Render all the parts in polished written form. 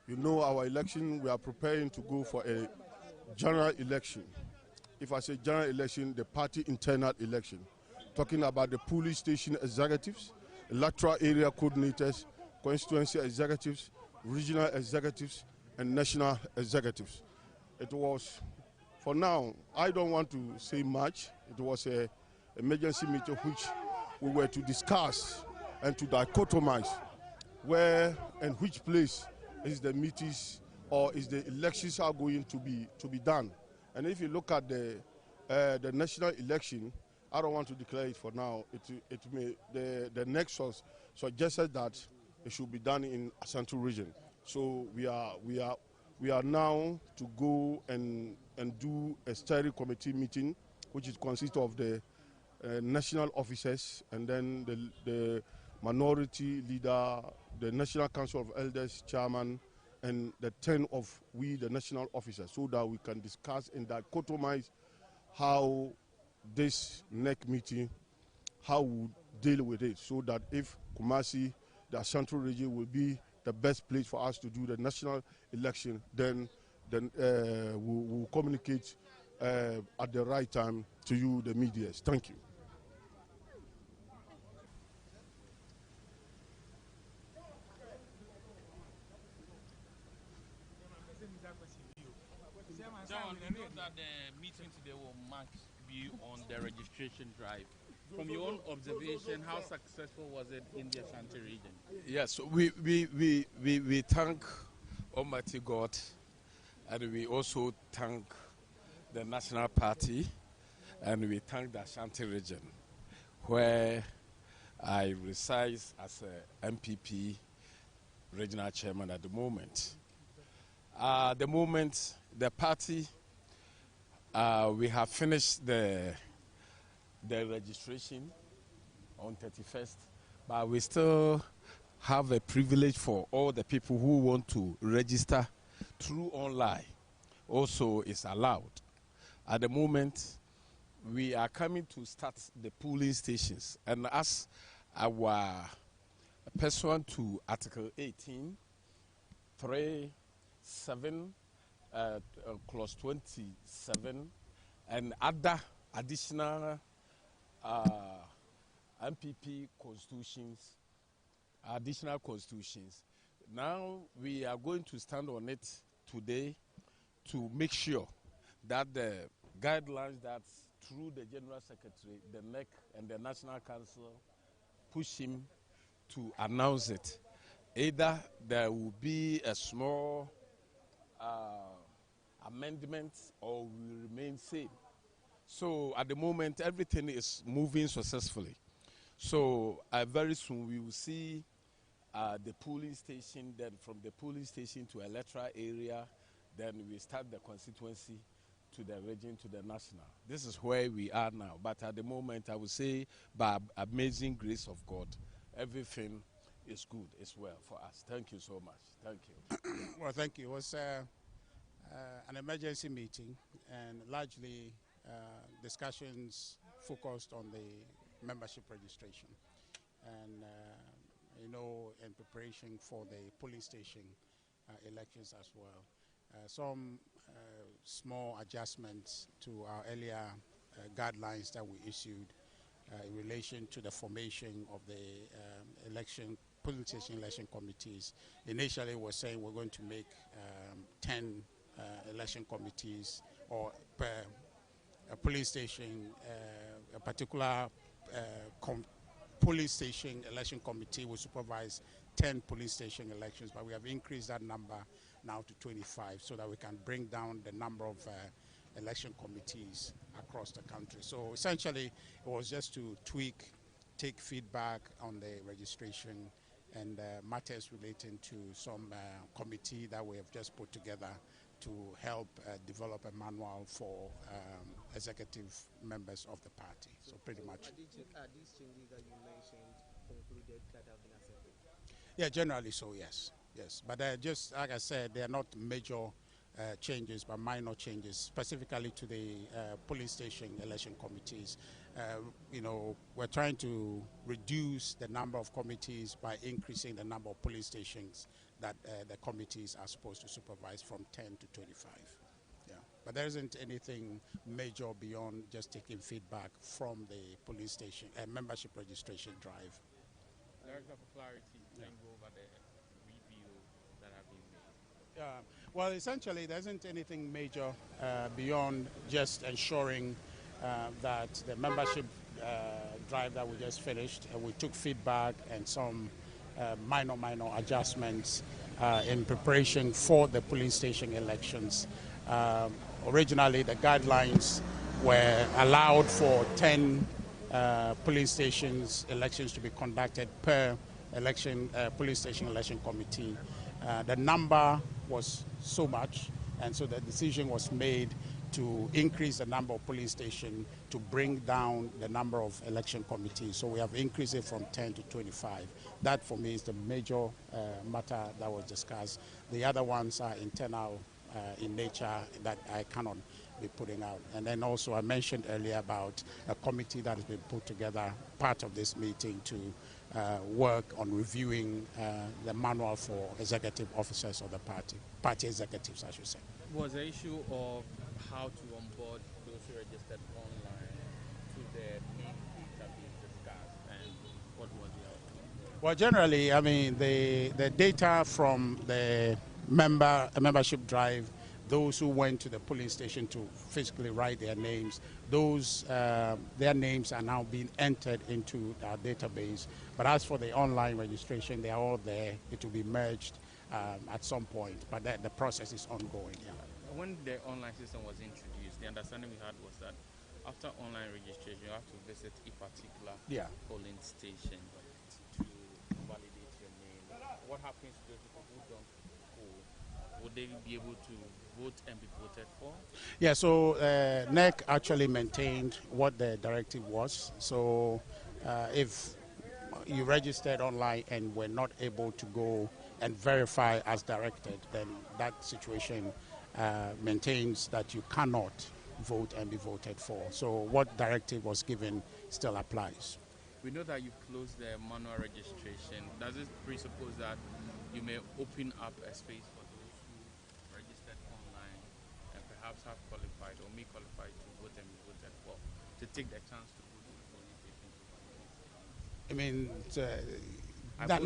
You know, our election, we are preparing to go for a general election. If I say general election, the party internal election. Talking about the police station executives, electoral area coordinators, constituency executives, regional executives, and national executives. It was, for now, I don't want to say much. It was a emergency meeting which we were to discuss and to dichotomize where and which place is the meetings or is the elections are going to be done. And if you look at the national election, I don't want to declare it for now. It may the nexus suggested that it should be done in Ashanti region. So we are now to go and do a steering committee meeting, which is consists of the national officers and then the minority leader, the National Council of Elders chairman, and the 10 of we, the national officers, so that we can discuss and dichotomize how this next meeting, how we deal with it, so that if Kumasi, the Ashanti region, will be the best place for us to do the national election, then we'll communicate at the right time to you, the media. Thank you. John, we know that the meeting today will be on the registration drive. From your own observation, how successful was it in the Ashanti region? Yes, we thank Almighty God, and we also thank the National Party, and we thank the Ashanti region, where I reside as a MPP regional chairman at the moment. At the moment, the party, we have finished the registration on 31st, but we still have a privilege for all the people who want to register through online. Also, is allowed. At the moment, we are coming to start the polling stations, and as our pursuant to Article 18, 3, 7, clause 27, and other additional MPP constitutions, additional constitutions. Now we are going to stand on it today to make sure that the guidelines that through the General Secretary, the NEC, and the National Council push him to announce it. Either there will be a small amendment or will remain same. So at the moment, everything is moving successfully. So very soon we will see the polling station, then from the polling station to electoral area, then we start the constituency to the region, to the national. This is where we are now. But at the moment, I would say, by amazing grace of God, everything is good, is well for us. Thank you so much. Thank you. Well, thank you. It was an emergency meeting, and largely discussions focused on the membership registration. And, in preparation for the polling station elections as well. Some small adjustments to our earlier guidelines that we issued in relation to the formation of the polling station election committees. Initially, we're saying we're going to make 10 election committees, or per a polling station, a particular polling station election committee will supervise 10 polling station elections, but we have increased that number now to 25 so that we can bring down the number of election committees across the country. So essentially, it was just to tweak, take feedback on the registration and matters relating to some committee that we have just put together to help develop a manual for executive members of the party. So pretty much. Are these changes that you mentioned concluded that have been accepted? Yeah, generally so, yes. Yes, but just like I said, they are not major changes, but minor changes, specifically to the polling station election committees. We're trying to reduce the number of committees by increasing the number of polling stations that the committees are supposed to supervise from 10 to 25. Yeah. But there isn't anything major beyond just taking feedback from the police station membership registration drive. Director, for clarity, can you go over the review that have been made? Well, essentially, there isn't anything major beyond just ensuring that the membership drive that we just finished, we took feedback and some minor adjustments in preparation for the police station elections. Originally, the guidelines were allowed for 10 police stations elections to be conducted per election police station election committee. The number was so much, and so the decision was made to increase the number of police stations to bring down the number of election committees. So we have increased it from 10 to 25. That, for me, is the major matter that was discussed. The other ones are internal in nature that I cannot be putting out. And then also I mentioned earlier about a committee that has been put together, part of this meeting, to work on reviewing the manual for executive officers of the party executives, I should say. Was the issue of how to onboard those who registered online to the main database discussed, and what was the outcome? Well, generally, I mean, the data from the membership drive, those who went to the police station to physically write their names, those their names are now being entered into our database. But as for the online registration, they are all there. It will be merged at some point, but the process is ongoing. Yeah. When the online system was introduced, the understanding we had was that after online registration, you have to visit a particular polling station to validate your name. What happens to those people who don't go? Would they be able to vote and be voted for? Yeah, so NEC actually maintained what the directive was. So if you registered online and were not able to go and verify as directed, then that situation maintains that you cannot vote and be voted for. So what directive was given still applies. We know that you've closed the manual registration. Does this presuppose that you may open up a space for those who registered online and perhaps have qualified or may qualify to vote and be voted for, to take the chance to go to the polling station? I mean,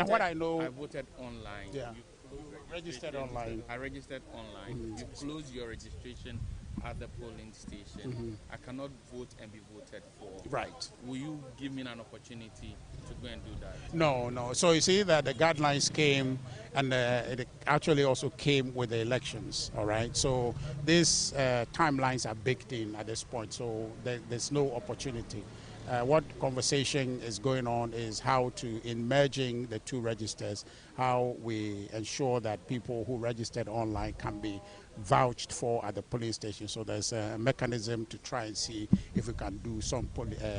what I know, I voted online. Yeah. You registered online. I registered online. You close your registration at the polling station. I cannot vote and be voted for. Right. Will you give me an opportunity to go and do that? No. So you see that the guidelines came, and it actually also came with the elections. All right. So these timelines are baked in at this point. So there's no opportunity. What conversation is going on is how to, in merging the two registers, how we ensure that people who registered online can be vouched for at the police station. So there's a mechanism to try and see if we can do some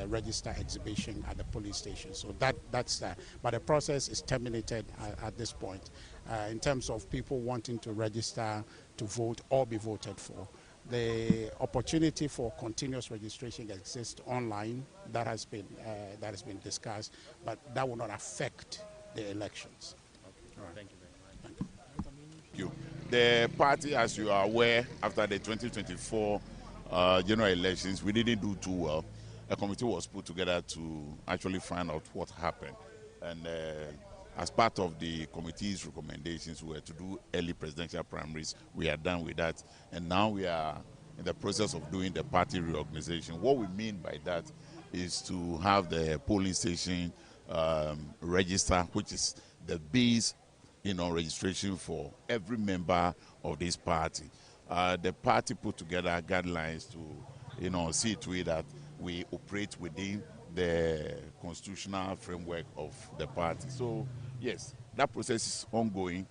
register exhibition at the police station. So that's that. But the process is terminated at this point. In terms of people wanting to register to vote or be voted for, the opportunity for continuous registration exists online. That has been discussed, but that will not affect the elections. Okay. Right. Thank you very much. Thank you. The party, as you are aware, after the 2024 general elections, we didn't do too well. A committee was put together to actually find out what happened, and as part of the committee's recommendations, we were to do early presidential primaries. We are done with that, and now we are in the process of doing the party reorganization. What we mean by that is to have the polling station register, which is the base, registration for every member of this party. The party put together guidelines to, see to it that we operate within the constitutional framework of the party. So, yes, that process is ongoing.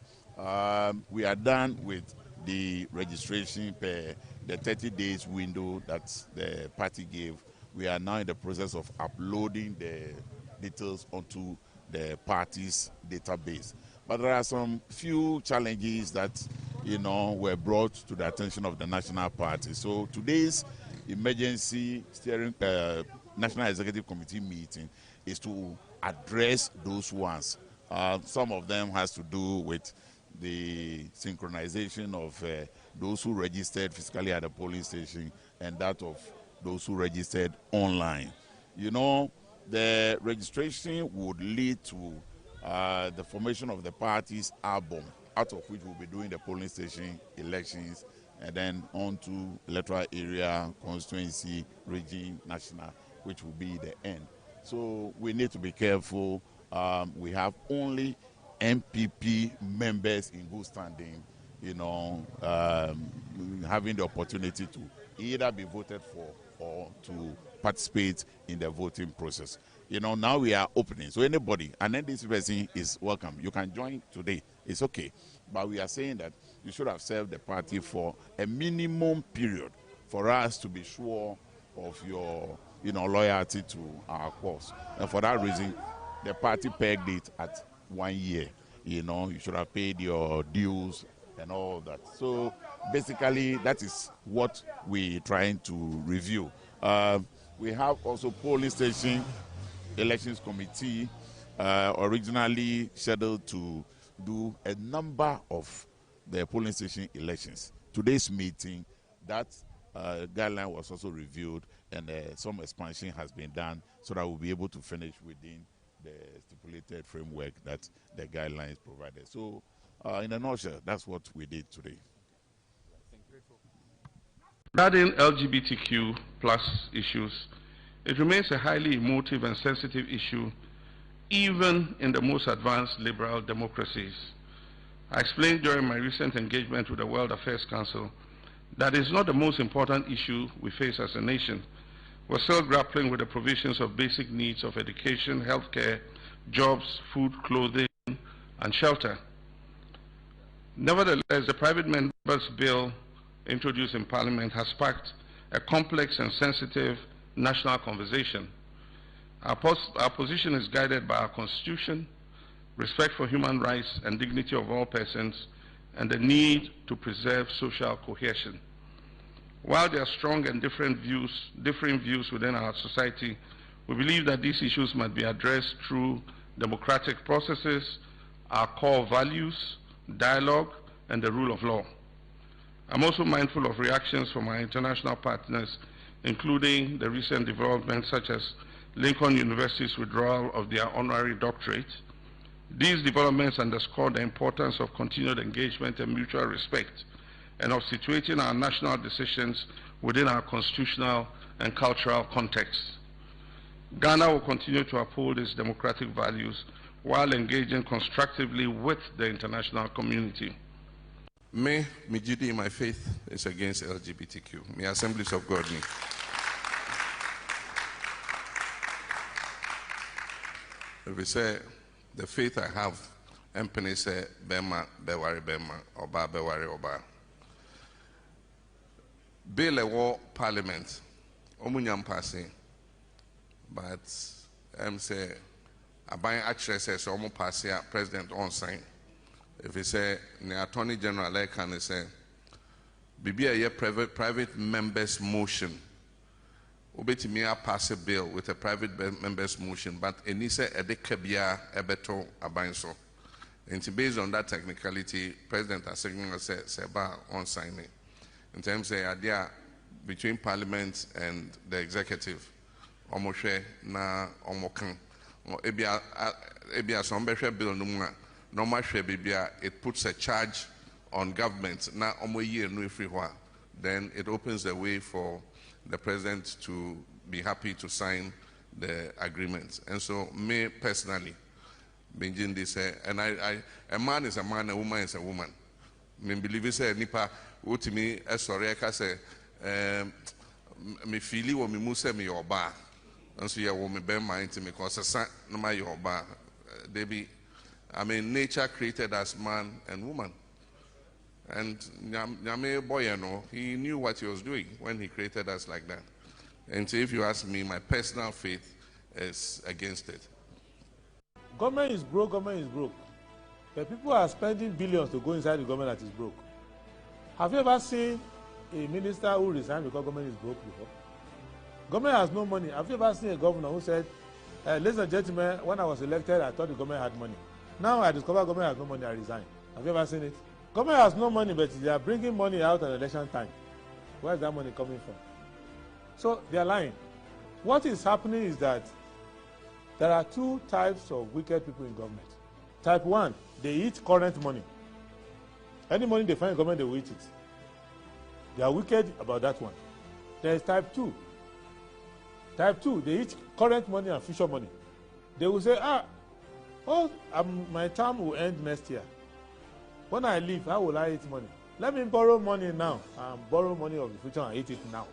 We are done with the registration per the 30 days window that the party gave. We are now in the process of uploading the details onto the party's database. But there are some few challenges that, were brought to the attention of the National Party. So today's emergency steering National Executive Committee meeting is to address those ones. Some of them has to do with the synchronization of those who registered physically at the polling station and that of those who registered online. You know, the registration would lead to the formation of the party's album, out of which we'll be doing the polling station elections, and then on to electoral area, constituency, region, national, which will be the end. So we need to be careful. We have only MPP members in good standing, you know, having the opportunity to either be voted for or to participate in the voting process. You know, now we are opening. So anybody, and then this person is welcome. You can join today. It's okay. But we are saying that you should have served the party for a minimum period for us to be sure of your, you know, loyalty to our cause. And for that reason, the party pegged it at 1 year. You know, you should have paid your dues and all that. So basically, that is what we're trying to review. We have also polling station elections committee originally scheduled to do a number of the polling station elections. Today's meeting, that guideline was also reviewed, and some expansion has been done so that we'll be able to finish within the stipulated framework that the guidelines provided. So in a nutshell, that's what we did today. Regarding LGBTQ plus issues, it remains a highly emotive and sensitive issue, even in the most advanced liberal democracies. I explained during my recent engagement with the World Affairs Council that it's not the most important issue we face as a nation. We're still grappling with the provisions of basic needs of education, healthcare, jobs, food, clothing, and shelter. Nevertheless, the private members' bill introduced in Parliament has sparked a complex and sensitive national conversation. Our position is guided by our Constitution, respect for human rights and dignity of all persons, and the need to preserve social cohesion. While there are strong and differing views within our society, we believe that these issues must be addressed through democratic processes, our core values, dialogue, and the rule of law. I'm also mindful of reactions from our international partners, including the recent developments such as Lincoln University's withdrawal of their honorary doctorate. These developments underscore the importance of continued engagement and mutual respect, and of situating our national decisions within our constitutional and cultural context. Ghana will continue to uphold its democratic values while engaging constructively with the international community. Me duty in my faith is against LGBTQ. Me Assemblies of God me. If we say the faith I have, empany say bema bewari bema, oba bewari oba. Bill a war parliament, omunyam passing, but say abayin actually says omu passing president on sign. If he say the Attorney General like can say bibi a private members motion, obetimi a pass a bill with a private members motion, but any say a dekabia ebeto abayin so. And based on that technicality, President Asegna said on signing. In terms of the idea between Parliament and the executive, omoshe na omokan, ebia sombeshe bill numwa. Normal bibia, it puts a charge on government. Now, then it opens the way for the president to be happy to sign the agreement. And so, me personally, Benjin this, and a man is a man, a woman is a woman. Me believe it say nipa utimi sorry I say me fili wo me muse me yoba. And so ya wo me be mind to me cause no my yoba. Debi I mean, nature created us man and woman. And Nyame Boyano, he knew what he was doing when he created us like that. And so if you ask me, my personal faith is against it. Government is broke, government is broke. But people are spending billions to go inside the government that is broke. Have you ever seen a minister who resigned because government is broke before? Government has no money. Have you ever seen a governor who said, ladies and gentlemen, when I was elected, I thought the government had money. Now I discover government has no money, I resign. Have you ever seen it? Government has no money, but they are bringing money out at election time. Where is that money coming from? So they are lying. What is happening is that there are two types of wicked people in government. Type 1, they eat current money. Any money they find in government, they will eat it. They are wicked about that one. There is type 2. Type 2, they eat current money and future money. They will say, my term will end next year. When I leave, how will I eat money? Let me borrow money now and borrow money of the future and eat it now.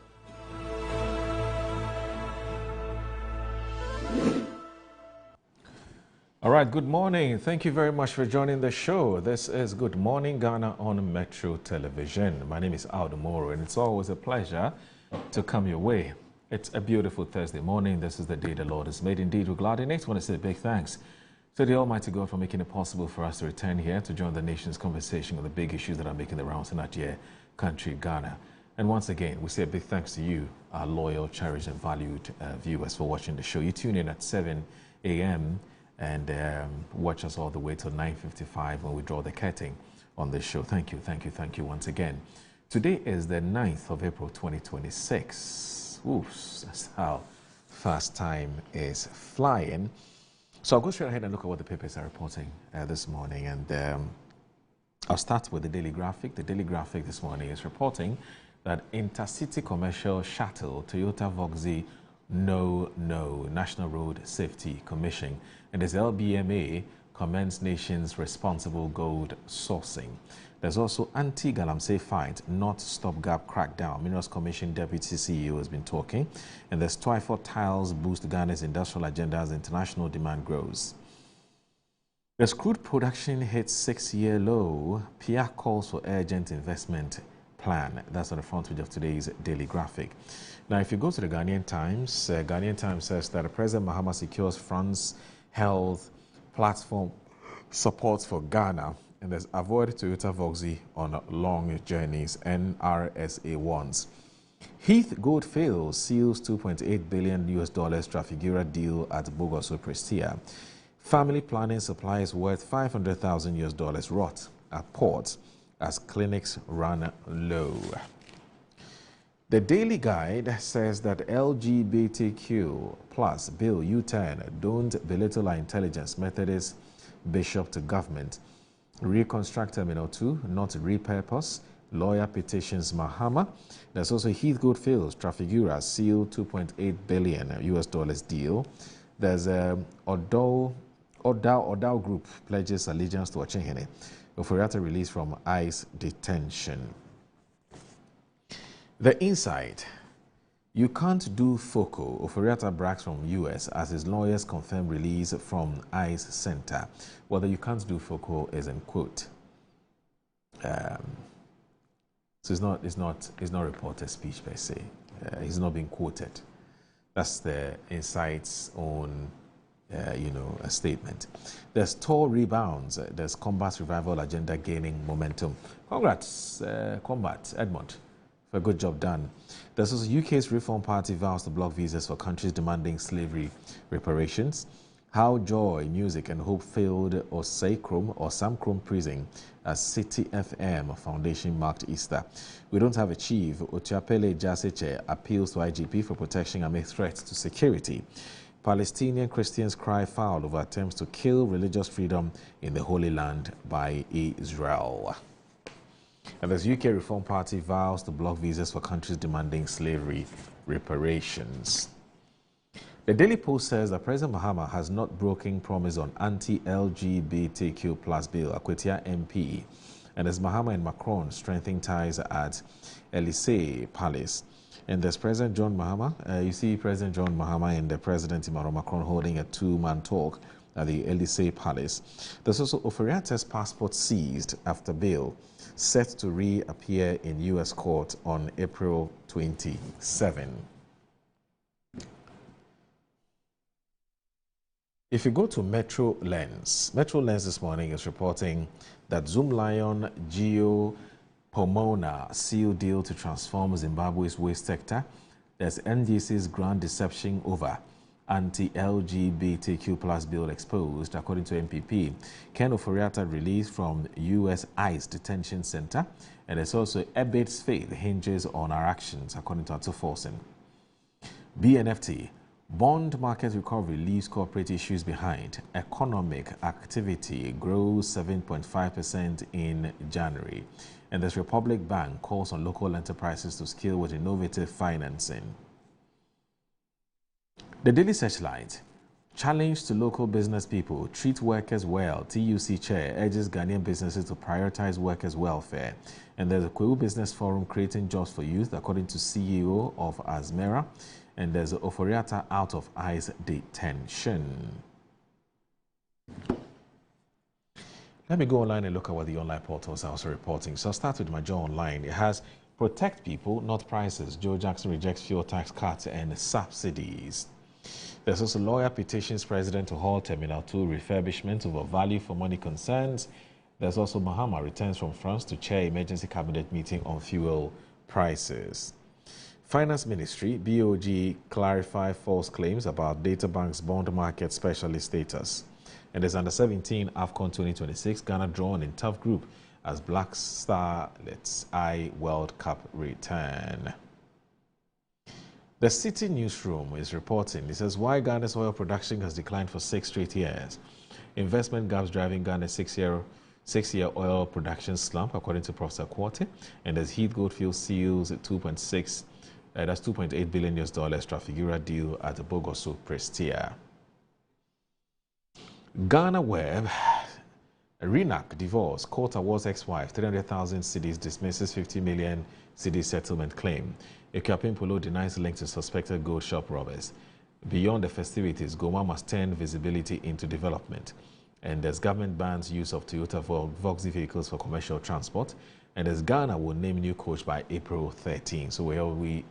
All right, good morning. Thank you very much for joining the show. This is Good Morning Ghana on Metro Television. My name is Aldo Moro, and it's always a pleasure to come your way. It's a beautiful Thursday morning. This is the day the Lord has made. Indeed, we're glad in it. I want to say big thanks to the Almighty God for making it possible for us to return here to join the nation's conversation on the big issues that are making the rounds in our dear country, Ghana. And once again, we say a big thanks to you, our loyal, cherished, and valued viewers for watching the show. You tune in at 7 a.m. and watch us all the way till 9:55 when we draw the curtain on this show. Thank you, thank you, thank you once again. Today is the 9th of April 2026. Oops, that's how fast time is flying. So I'll go straight ahead and look at what the papers are reporting this morning. And I'll start with the Daily Graphic. The Daily Graphic this morning is reporting that Intercity Commercial Shuttle Toyota Voxy National Road Safety Commission and as LBMA commends nation's responsible gold sourcing. There's also anti-Galamsey fight, not stopgap crackdown. Minerals Commission Deputy CEO has been talking. And there's Twyford tiles boost Ghana's industrial agenda as international demand grows. As crude production hits 6-year low, PIA calls for urgent investment plan. That's on the front page of today's Daily Graphic. Now, if you go to the Ghanaian Times says that President Mahama secures France Health Platform supports for Ghana, and there's avoid Toyota Voxy on long journeys, NRSA warns. Heath Goldfield seals $2.8 billion Trafigura deal at Bogoso Prestia. Family planning supplies worth $500,000 rot at port as clinics run low. The Daily Guide says that LGBTQ plus bill U10 don't belittle our intelligence. Methodist bishop to government. Reconstruct Terminal 2, not repurpose. Lawyer petitions Mahama. There's also Heath Goldfields Trafigura seal $2.8 billion deal. There's Odao Group pledges allegiance to Ochenhene. Oforiatta released from ICE detention. The Inside. You can't do FOCO. Oforiatta brags from US as his lawyers confirm release from ICE Center. Whether you can't do FOCO is in quote. So it's not reported speech per se. He's not being quoted. That's the Inside's own a statement. There's tall rebounds. There's combat revival agenda gaining momentum. Congrats, Combat, Edmond, for a good job done. There's also UK's Reform Party vows to block visas for countries demanding slavery reparations. How Joy, Music and Hope failed Samcrom prison as City FM Foundation marked Easter. We don't have a chief. Otiapele Jaseche appeals to IGP for protection amid threats to security. Palestinian Christians cry foul over attempts to kill religious freedom in the Holy Land by Israel. And there's UK Reform Party vows to block visas for countries demanding slavery reparations. The Daily Post says that President Mahama has not broken promise on anti-LGBTQ plus bill, Akwetia MP. And as Mahama and Macron strengthening ties at Elysee Palace. And there's President John Mahama. You see President John Mahama and the President Emmanuel Macron holding a two-man talk at the Elysee Palace. There's also Oforiatta's passport seized after bail, set to reappear in U.S. court on April 27. If you go to Metro Lens this morning is reporting that Zoom Lion Geo Pomona seal deal to transform Zimbabwe's waste sector. There's NDC's grand deception over anti-LGBTQ plus bill exposed, according to MPP. Ken Oforiatta released from U.S. ICE detention center, and there's also Ebbet's faith hinges on our actions, according to Atuforsen. BNFT, bond market recovery leaves corporate issues behind. Economic activity grows 7.5% in January. And the Republic Bank calls on local enterprises to scale with innovative financing. The Daily Searchlight, challenge to local business people, treat workers well. TUC chair urges Ghanaian businesses to prioritize workers' welfare. And there's a Kwewu Business Forum creating jobs for youth, according to CEO of Asmera. And there's Oforiatta out of ICE detention. Let me go online and look at what the online portals are also reporting. So I'll start with my Joe Online. It has protect people, not prices. Joe Jackson rejects fuel tax cuts and subsidies. There's also lawyer petitions president to halt Terminal 2 refurbishment over value for money concerns. There's also Mahama returns from France to chair emergency cabinet meeting on fuel prices. Finance Ministry, BOG clarify false claims about Data Bank's bond market specialist status. And there's under 17 AFCON 2026, Ghana drawn in tough group as Black Star lets eye World Cup return. The City Newsroom is reporting, it says, why Ghana's oil production has declined for 6 straight years. Investment gaps driving Ghana's six-year oil production slump, according to Professor Quarty. And as Heath Goldfield seals that's $2.8 billion Trafigura deal at the Bogoso Prestia. Ghana Web, RENAC divorce, court awards ex-wife 300,000 cedis, dismisses 50 million cedis settlement claim. Ekuapin Polo denies link to suspected gold shop robbers. Beyond the festivities, Goma must turn visibility into development. And there's government bans use of Toyota Voxy vehicles for commercial transport. And as Ghana will name new coach by April 13. So we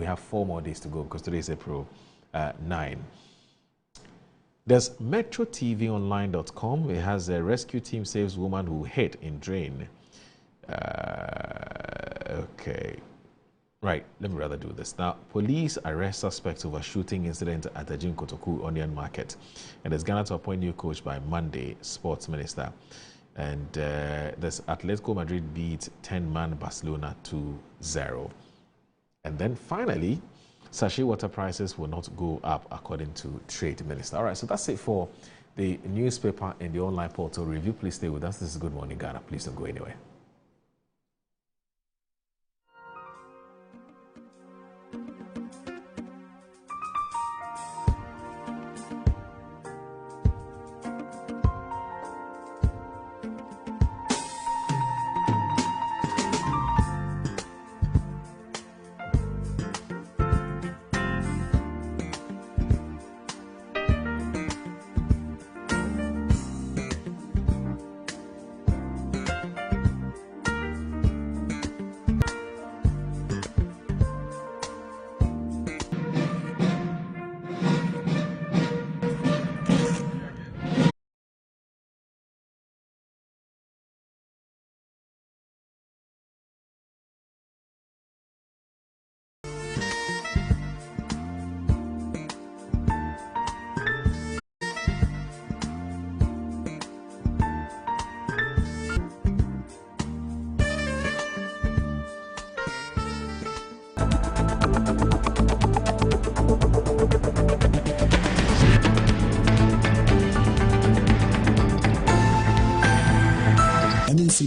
have 4 more days to go because today is April 9. There's MetroTVOnline.com. It has a rescue team saves woman who hid in drain. Okay. Right, let me rather do this. Now, police arrest suspects over shooting incident at the Ajin Kotoku Onion Market. And there's Ghana to appoint new coach by Monday, sports minister. And there's Atletico Madrid beat 10-man Barcelona 2-0. And then finally, sachet water prices will not go up, according to Trade Minister. All right, so that's it for the newspaper and the online portal review. Please stay with us. This is Good Morning Ghana. Please don't go anywhere.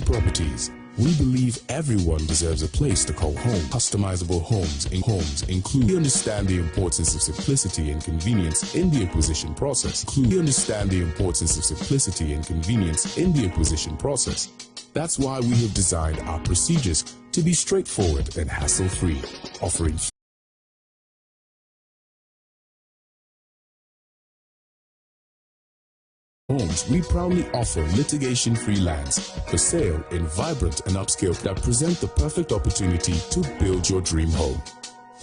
Properties. We believe everyone deserves a place to call home. Customizable homes include. We understand the importance of simplicity and convenience in the acquisition process. We understand the importance of simplicity and convenience in the acquisition process. That's why we have designed our procedures to be straightforward and hassle-free, offering homes. We proudly offer litigation-free lands for sale in vibrant and upscale that present the perfect opportunity to build your dream home.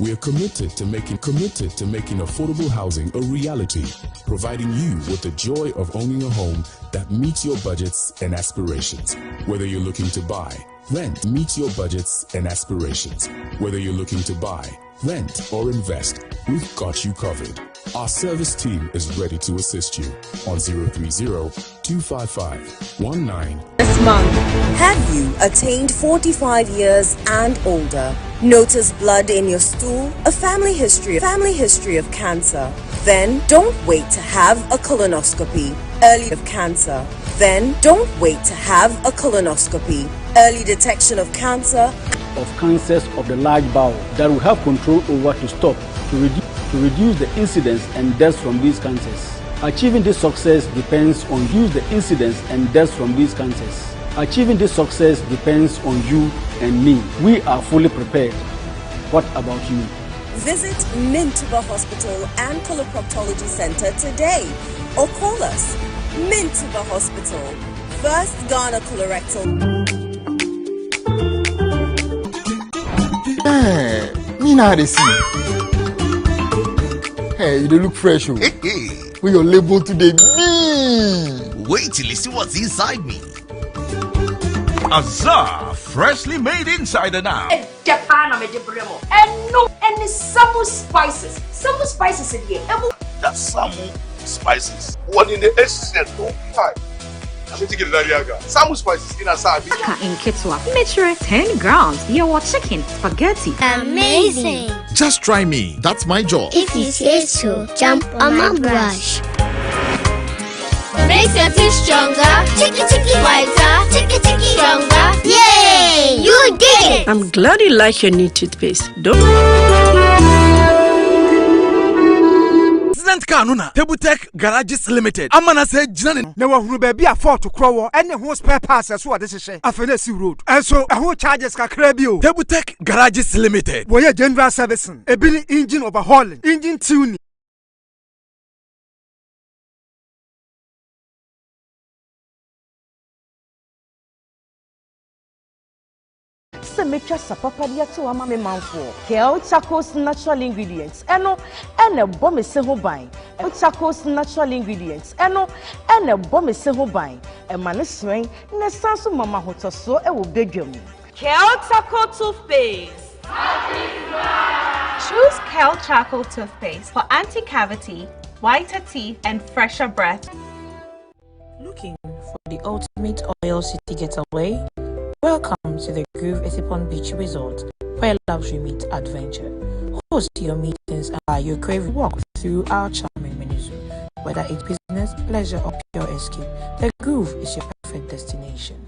We are committed to making affordable housing a reality, providing you with the joy of owning a home that meets your budgets and aspirations. Whether you're looking to buy, rent, meets your budgets and aspirations. Whether you're looking to buy, rent, or invest, we've got you covered. Our service team is ready to assist you on 030-255-19. This month, have you attained 45 years and older? Notice blood in your stool? A family history of cancer? Then don't wait to have a colonoscopy. Early of cancer. Then don't wait to have a colonoscopy. Early detection of cancer. Of cancers of the large bowel that will have control over to stop, to reduce the incidence and deaths from these cancers. Achieving this success depends on the incidence and deaths from these cancers. Achieving this success depends on you and me. We are fully prepared. What about you? Visit Mintuba Hospital and Coloproctology Center today or call us. Mintuba Hospital, First Ghana Colorectal. Me now they see. Hey, you look fresh. Oh. Hey. With your label today. Wait till you see what's inside me. Azar, freshly made insider now. Japan, I'm a Debremo. And no, and some spices. Some spices in here. That's some spices. What in the essence of time? Some spices in Asabi. In Kitswa, measure 10 grams. Your chicken, spaghetti. Amazing. Just try me. That's my job. If you say so, jump on my brush. Makes your teeth stronger. Chicky whiter. Chicky stronger. Yay! You did it. I'm glad you like your new toothpaste. Kanuna Tebutek Garages Limited. Amana say Janin. Never who be a fort to crow and who spare pass as what this is a Fenesi road. And so a whole charges can crabio. Tebutek Garages Limited. Where general service, a billy engine overhauling, engine tuning. Make us a papadia to a mammy man for Kel Tacos natural ingredients, and a bomb is a hobine. Tacos natural ingredients, and a bomb is a hobine. A man is swing, and a sans of Mamma Hotta so a will beg you. Kel Taco toothpaste. Choose Kel Charcoal toothpaste for anti-cavity, whiter teeth, and fresher breath. Looking for the ultimate oil city getaway? Welcome to the Groove Ethipon Beach Resort, where luxury meets adventure. Host your meetings and your craving walk through our charming menus. Whether it's business, pleasure, or pure escape, the Groove is your perfect destination.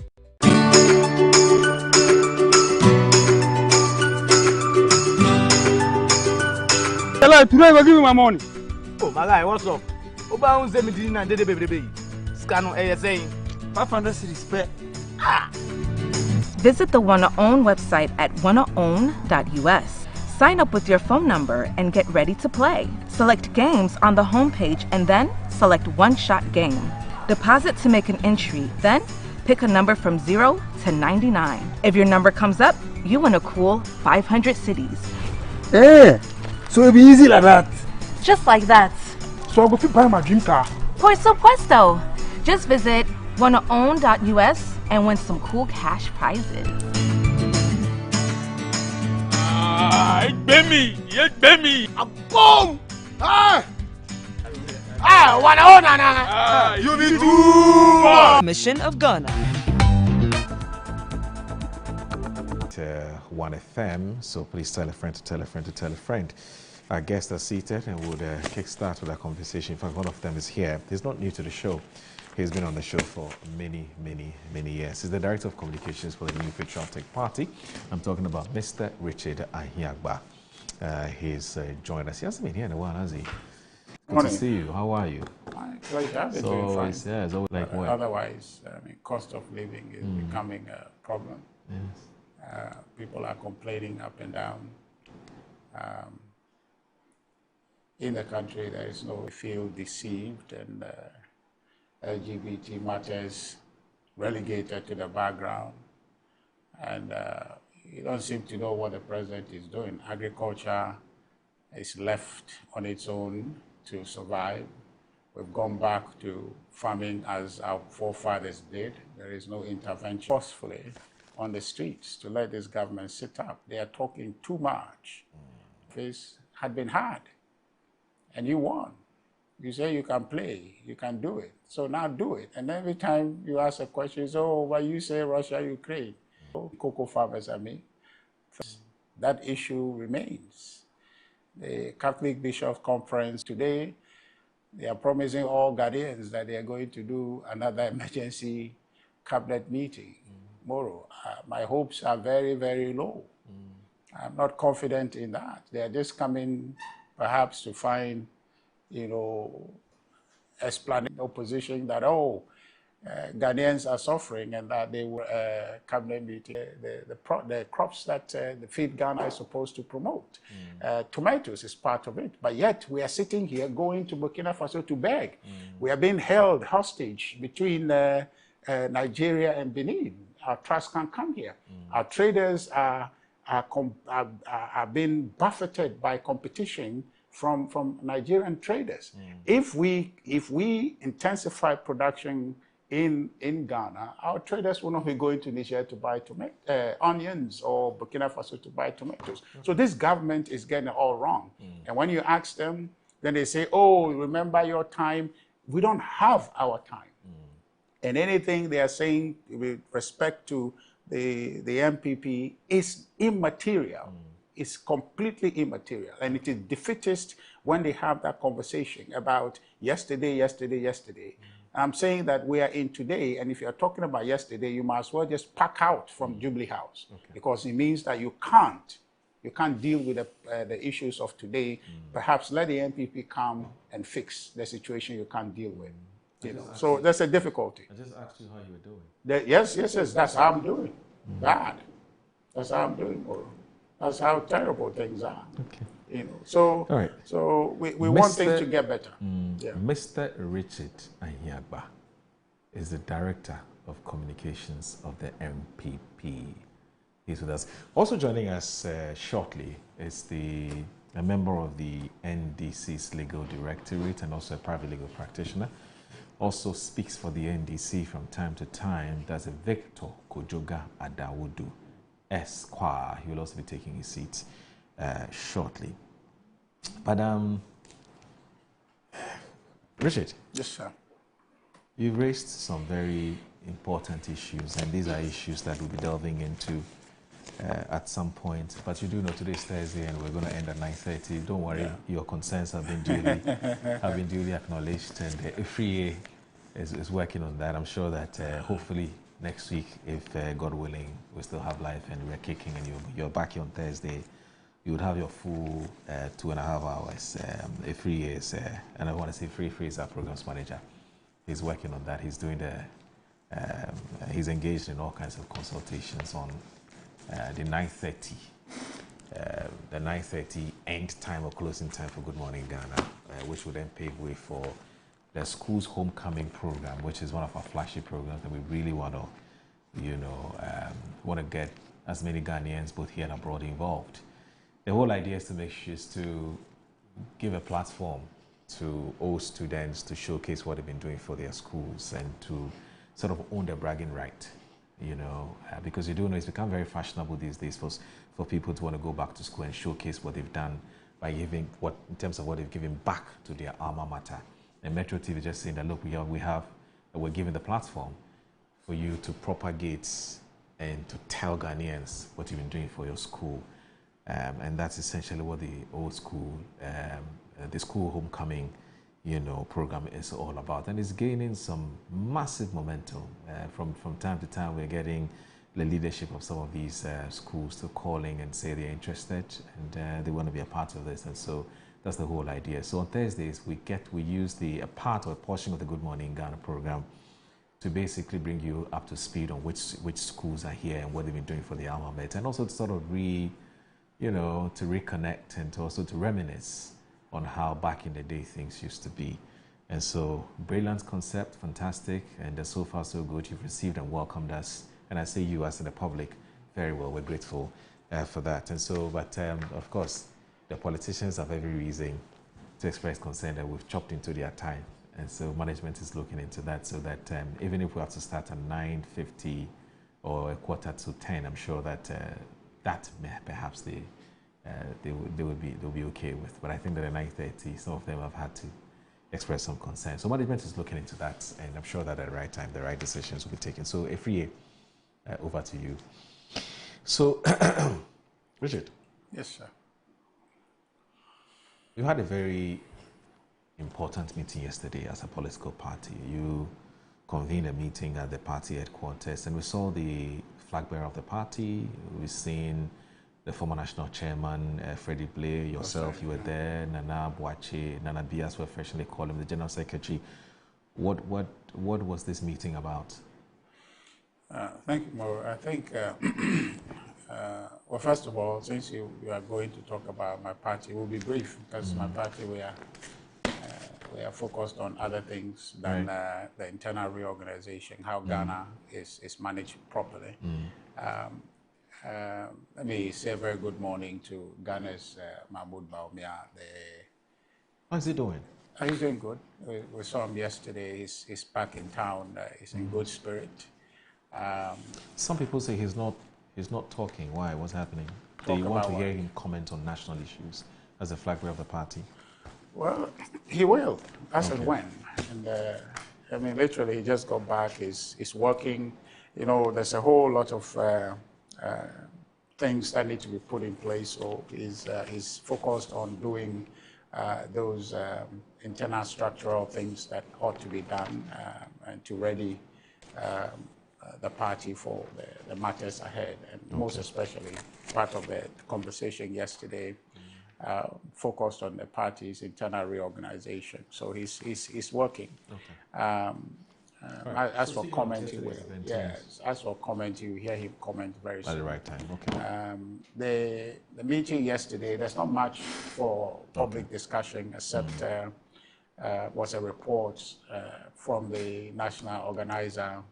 Hello, today we'll give you my money. Oh, my guy, what's up? Oba unze me din na dede baby. Scan on ASA. 500 cedis per. Visit the WannaOwn website at wannaown.us. Sign up with your phone number and get ready to play. Select games on the homepage and then select one-shot game. Deposit to make an entry, then pick a number from 0 to 99. If your number comes up, you win a cool 500 cedis. Hey, so it'll be easy like that. Just like that. So I'll go buy my dream car. Por supuesto. Just visit wannaown.us and win some cool cash prizes. It's Bemi! A boom! You be too! Mission of Ghana. 1 FM, so please tell a friend to tell a friend to tell a friend. Our guests are seated and we'll kickstart with our conversation. In fact, one of them is here. He's not new to the show. He's been on the show for many years. He's the Director of Communications for the New Patriotic Party. I'm talking about Mr. Richard Ahiagba. He's joined us. He hasn't been here in a while, has he? Good to see you. How are you? Pleasure. It's always like what? Otherwise, cost of living is becoming a problem. Yes. People are complaining up and down. In the country, there is no feel deceived and LGBT matters relegated to the background. And you don't seem to know what the president is doing. Agriculture is left on its own to survive. We've gone back to farming as our forefathers did. There is no intervention forcefully on the streets to let this government sit up. They are talking too much. This had been hard. and you won. You say you can play, you can do it. So now do it. And every time you ask a question, it's, oh, well, you say Russia, Ukraine. Cocoa farmers, I mean. That issue remains. The Catholic Bishops' Conference today, they are promising all Ghanaians that they are going to do another emergency cabinet meeting tomorrow. My hopes are very, very low. I'm not confident in that. They are just coming perhaps to find, explanation opposition that, Ghanaians are suffering and that they were cabinet meeting. The crops that the Feed Ghana is supposed to promote. Tomatoes is part of it, but yet we are sitting here going to Burkina Faso to beg. We are being held hostage between Nigeria and Benin. Our trucks can't come here. Our traders are being buffeted by competition from Nigerian traders. If we intensify production in Ghana, our traders will not be going to Niger to buy onions or Burkina Faso to buy tomatoes. So this government is getting it all wrong. And when you ask them, then they say, oh, remember your time? We don't have our time. And anything they are saying with respect to the MPP is immaterial. It's completely immaterial. And it is defeatist when they have that conversation about yesterday. I'm saying that we are in today, and if you're talking about yesterday, you might as well just pack out from Jubilee House, because it means that you can't deal with the issues of today. Perhaps let the MPP come and fix the situation you can't deal with. So that's a difficulty. I just asked you how you were doing. Yes, that's how I'm doing. Bad. That's how I'm doing. That's how terrible things are. Okay. So, all right. So we want things to get better. Mr. Richard Anyagba is the Director of Communications of the MPP. He's with us. Also joining us shortly is a member of the NDC's Legal Directorate and also a private legal practitioner. Also speaks for the NDC from time to time. That's a Victor Kojoga Adawudu, Esquire. He will also be taking his seat shortly. But Richard. Yes, sir. You've raised some very important issues, and these are issues that we'll be delving into at some point. But you do know today's Thursday, and we're going to end at 9:30. Don't worry, your concerns have been duly acknowledged, and FREA is working on that. I'm sure that hopefully next week, if God willing, we still have life and we're kicking, and you're back here on Thursday, you would have your full 2.5 hours. FREA is, and I want to say FREA is our programs manager. He's working on that. He's doing he's engaged in all kinds of consultations on the 9:30, the 9:30 end time or closing time for Good Morning Ghana, which will then pave way for the school's homecoming program, which is one of our flagship programs that we really want to, want to get as many Ghanaians, both here and abroad, involved. The whole idea is to give a platform to all students to showcase what they've been doing for their schools and to sort of own their bragging right, because you do know it's become very fashionable these days for people to want to go back to school and showcase what they've done by giving in terms of what they've given back to their alma mater. And Metro TV is just saying that, look, we're giving the platform for you to propagate and to tell Ghanaians what you've been doing for your school. And that's essentially what the old school, the school homecoming, program is all about. And it's gaining some massive momentum. From time to time, we're getting the leadership of some of these schools to calling and say they're interested and they want to be a part of this. And so that's the whole idea. So on Thursdays, we use a part or a portion of the Good Morning Ghana program to basically bring you up to speed on which schools are here and what they've been doing for the alma mater, and also to sort of to reconnect and also to reminisce on how back in the day things used to be. And so, brilliant concept, fantastic, and so far so good. You've received and welcomed us, and I say you as in the public, very well. We're grateful for that. And so, but of course, the politicians have every reason to express concern that we've chopped into their time. And so management is looking into that, so that even if we have to start at 9:50 or 9:45, I'm sure that that perhaps they'll be okay with. But I think that at 9:30, some of them have had to express some concern. So management is looking into that, and I'm sure that at the right time, the right decisions will be taken. So Efriye, over to you. So, Richard. Yes, sir. You had a very important meeting yesterday as a political party. You convened a meeting at the party headquarters, and we saw the flag bearer of the party. We've seen the former national chairman, Freddie Blay, yourself, you were there, Nana Boache, Nana Bias, we affectionately call him, the general secretary. What was this meeting about? Thank you, Mo. I think, well, first of all, since you are going to talk about my party, we'll be brief, because my party, we are focused on other things than the internal reorganization, how Ghana is managed properly. Let me say a very good morning to Ghana's Mahmoud Baumia. How's he doing? He's doing good. We saw him yesterday. He's back in town. He's in good spirit. Some people say he's not talking. Why? What's happening? They want to hear him comment on national issues as a flag bearer of the party. Well, he will. As and when. And I mean, literally, he just got back. He's working. You know, there's a whole lot of things that need to be put in place. So he's focused on doing those internal structural things that ought to be done and to ready the party for the matters ahead. And most especially, part of the conversation yesterday focused on the party's internal reorganization. So he's working. As for commenting, you hear him comment very soon. At the right time, okay. The meeting yesterday, there's not much for public discussion except was a report from the national organizer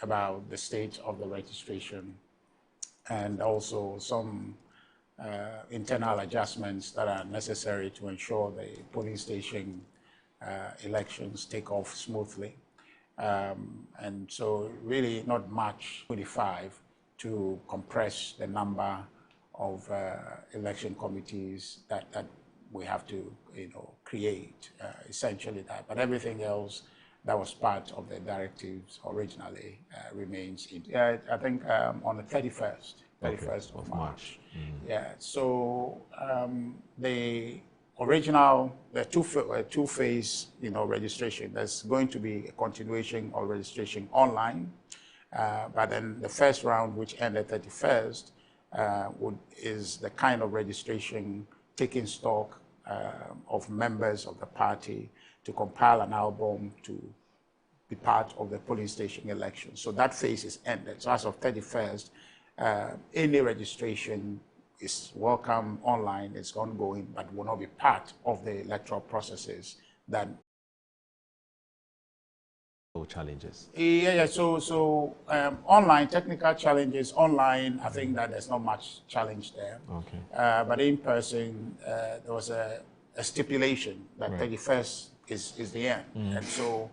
about the state of the registration and also some internal adjustments that are necessary to ensure the polling station elections take off smoothly. And so really not much 25 to compress the number of election committees that we have to create, essentially that. But everything else that was part of the directives originally remains in. I think on the 31st of March. Yeah, so the original, the two-phase, registration. There's going to be a continuation of registration online, but then the first round, which ended 31st, is the kind of registration taking stock of members of the party to compile an album to be part of the polling station election. So that phase is ended. So as of 31st, any registration is welcome online, it's ongoing, but will not be part of the electoral processes that challenges. Yeah. So online, technical challenges online, I think that there's not much challenge there. Okay. But in person, there was a stipulation that 31st is the end. And so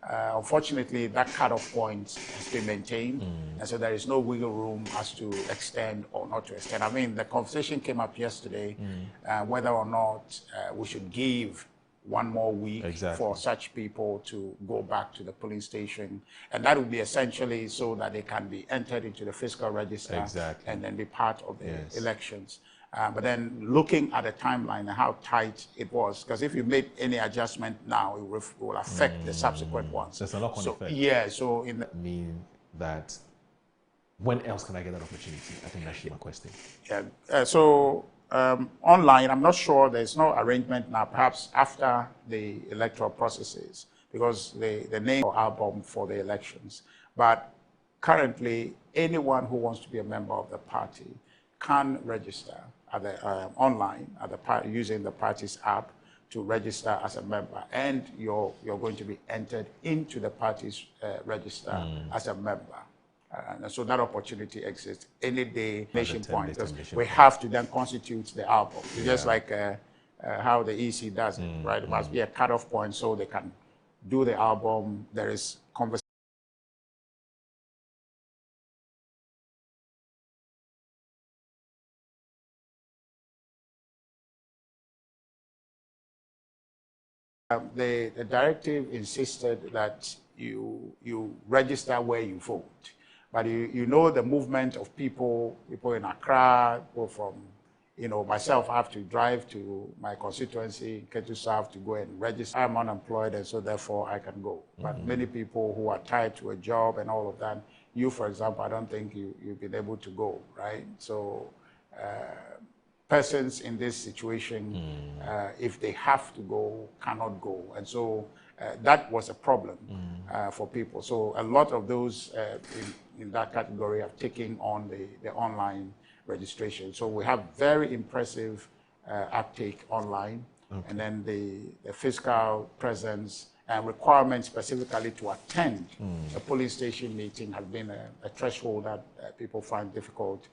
unfortunately, that cutoff point has been maintained, and so there is no wiggle room as to extend or not to extend. I mean, the conversation came up yesterday whether or not we should give one more week for such people to go back to the polling station, and that would be essentially so that they can be entered into the fiscal register and then be part of the elections. But then looking at the timeline and how tight it was, because if you made any adjustment now, it will affect the subsequent ones. There's a knock-on effect. Yeah, so in the mean that when else can I get that opportunity? I think that's my question. Yeah. Online, I'm not sure. There's no arrangement now. Perhaps after the electoral processes, because the name or album for the elections. But currently, anyone who wants to be a member of the party can register at the online at the using the party's app to register as a member, and you're going to be entered into the party's register as a member. And so that opportunity exists any day, nation point. We have to then constitute the album. It's just like how the EC does it, right? It must be a cutoff point so they can do the album. There is conversation. The directive insisted that you register where you vote, but you know the movement of people in Accra, people from, myself, I have to drive to my constituency, Ketu South, to go and register. I'm unemployed, and so therefore I can go. But many people who are tied to a job and all of that, you, for example, I don't think you've been able to go, right? So persons in this situation, if they have to go, cannot go. And so that was a problem for people. So a lot of those in that category have taken on the online registration. So we have very impressive uptake online. Okay. And then the fiscal presence and requirements specifically to attend a police station meeting has been a threshold that people find difficult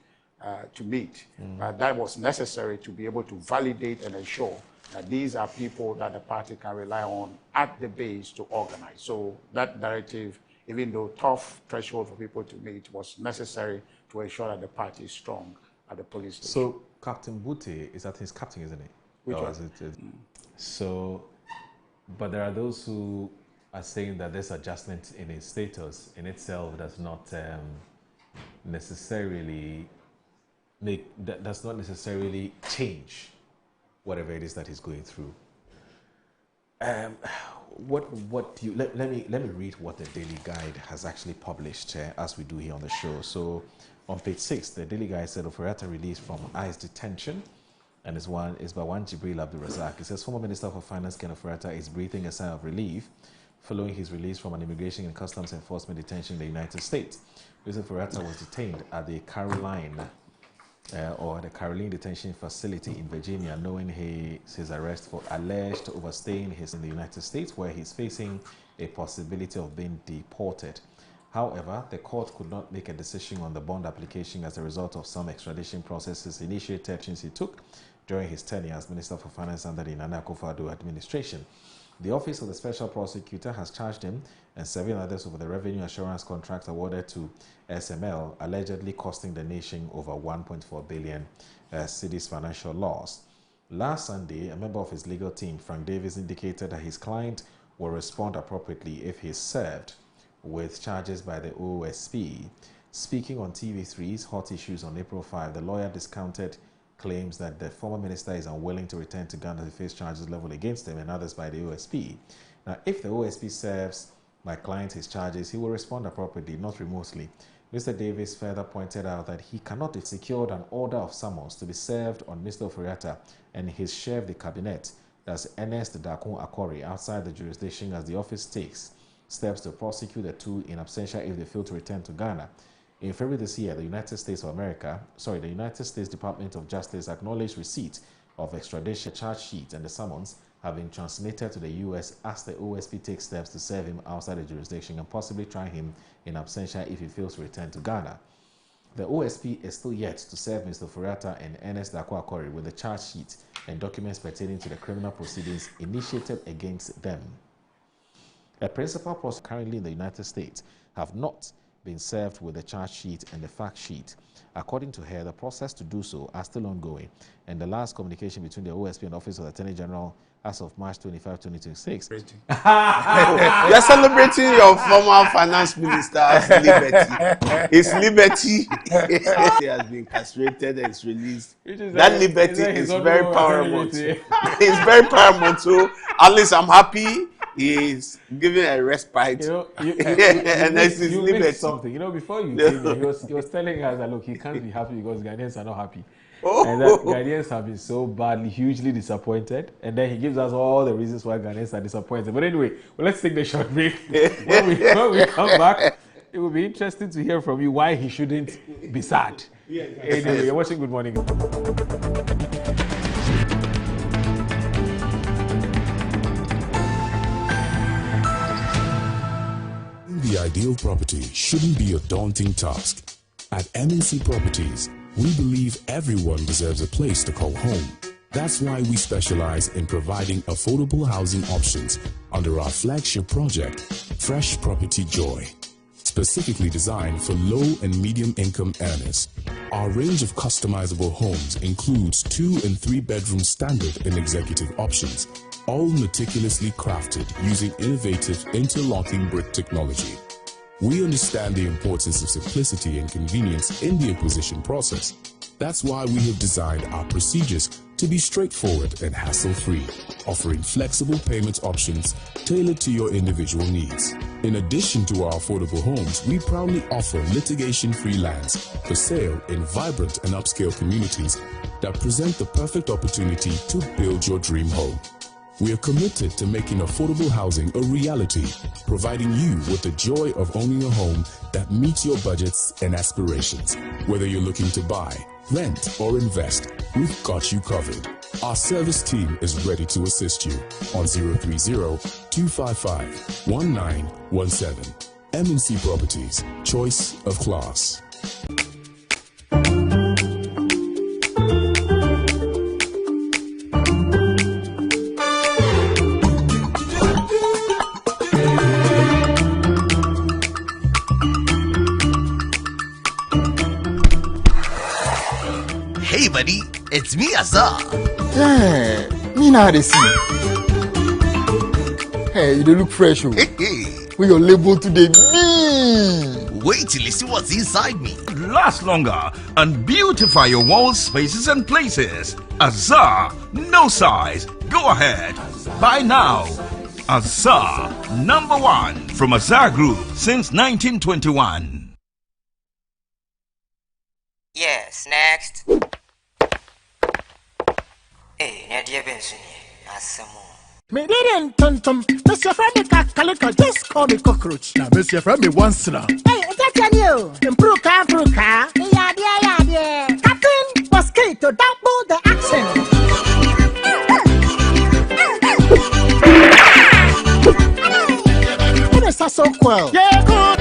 to meet. But that was necessary to be able to validate and ensure that these are people that the party can rely on at the base to organize. So that directive, even though tough threshold for people to meet, was necessary to ensure that the party is strong at the police station. So Captain Bute, is that his captain, isn't it? Which one? Is it? So, but there are those who are saying that this adjustment in his status in itself does not necessarily change whatever it is that he's going through. What do you let me read what the Daily Guide has actually published as we do here on the show. So on page 6, the Daily Guide said Oforiatta released from ICE detention, and is by one Jibril Abdul Razak. It says former Minister for Finance Ken Oforiatta is breathing a sigh of relief following his release from an immigration and customs enforcement detention in the United States. Mr. Oforiatta was detained at the Caroline Detention Facility in Virginia, knowing his arrest for alleged overstaying in the United States, where he's facing a possibility of being deported. However, the court could not make a decision on the bond application as a result of some extradition processes initiated since he took during his tenure as Minister for Finance under the Nana Akufo-Addo administration. The Office of the Special Prosecutor has charged him and 7 others over the revenue assurance contract awarded to SML, allegedly costing the nation over 1.4 billion cedis financial loss. Last Sunday, a member of his legal team, Frank Davis, indicated that his client will respond appropriately if he is served with charges by the OSP. Speaking on TV3's Hot Issues on April 5, the lawyer discounted claims that the former minister is unwilling to return to Ghana to face charges leveled against him and others by the OSP. Now, if the OSP serves my client his charges, he will respond appropriately, not remotely. Mr. Davis further pointed out that he cannot have secured an order of summons to be served on Mr. Oforiatta and his chef de cabinet, that's Ernest Dakun Akori, outside the jurisdiction as the office takes steps to prosecute the two in absentia if they fail to return to Ghana. In February this year, the United States Department of Justice acknowledged receipt of extradition charge sheet, and the summons have been transmitted to the U.S. as the OSP takes steps to serve him outside the jurisdiction and possibly try him in absentia if he fails to return to Ghana. The OSP is still yet to serve Mr. Oforiatta and Ernest Dakun Akori with the charge sheet and documents pertaining to the criminal proceedings initiated against them. A principal prosecutor currently in the United States have not been served with the charge sheet and the fact sheet. According to her, the process to do so are still ongoing, and the last communication between the OSP and the Office of the Attorney General as of March 25, 2026. You're celebrating your former finance minister's liberty. His liberty he has been castrated and is released. That liberty is very paramount. It's very paramount. So at least I'm happy he is given a respite. And that's his liberty. Something. Before you came here, he was telling us that, look, he can't be happy because Ghanaians are not happy. And that Ghanaians have been so badly, hugely disappointed. And then he gives us all the reasons why Ghanaians are disappointed. But anyway, let's take the short break. When we come back, it will be interesting to hear from you why he shouldn't be sad. Anyway, you're watching Good Morning. The ideal property shouldn't be a daunting task. At MNC Properties, we believe everyone deserves a place to call home. That's why we specialize in providing affordable housing options under our flagship project, Fresh Property Joy, specifically designed for low and medium income earners. Our range of customizable homes includes 2 and 3 bedroom standard and executive options, all meticulously crafted using innovative interlocking brick technology. We understand the importance of simplicity and convenience in the acquisition process. That's why we have designed our procedures to be straightforward and hassle-free, offering flexible payment options tailored to your individual needs. In addition to our affordable homes, we proudly offer litigation-free lands for sale in vibrant and upscale communities that present the perfect opportunity to build your dream home. We are committed to making affordable housing a reality, providing you with the joy of owning a home that meets your budgets and aspirations. Whether you're looking to buy, rent, or invest, we've got you covered. Our service team is ready to assist you on 030-255-1917. M&C Properties, choice of class. Hey buddy, it's me Azar. Yeah, me now they see. Hey, you don't look fresh. Hey. We your label today. Wait till you see what's inside me. Last longer and beautify your walls, spaces and places. Azar, no size. Go ahead. Buy now. Azar, #1 from Azar Group since 1921. Yes, next. Hey, Nadia Benson, me didn't tum. Mr. Friend, Calico, just call me cockroach. Now, Mr. Friend, once now. Hey, that's you. Improve car. Yeah. Captain was key to double the action. What is that so cool? Yeah, good.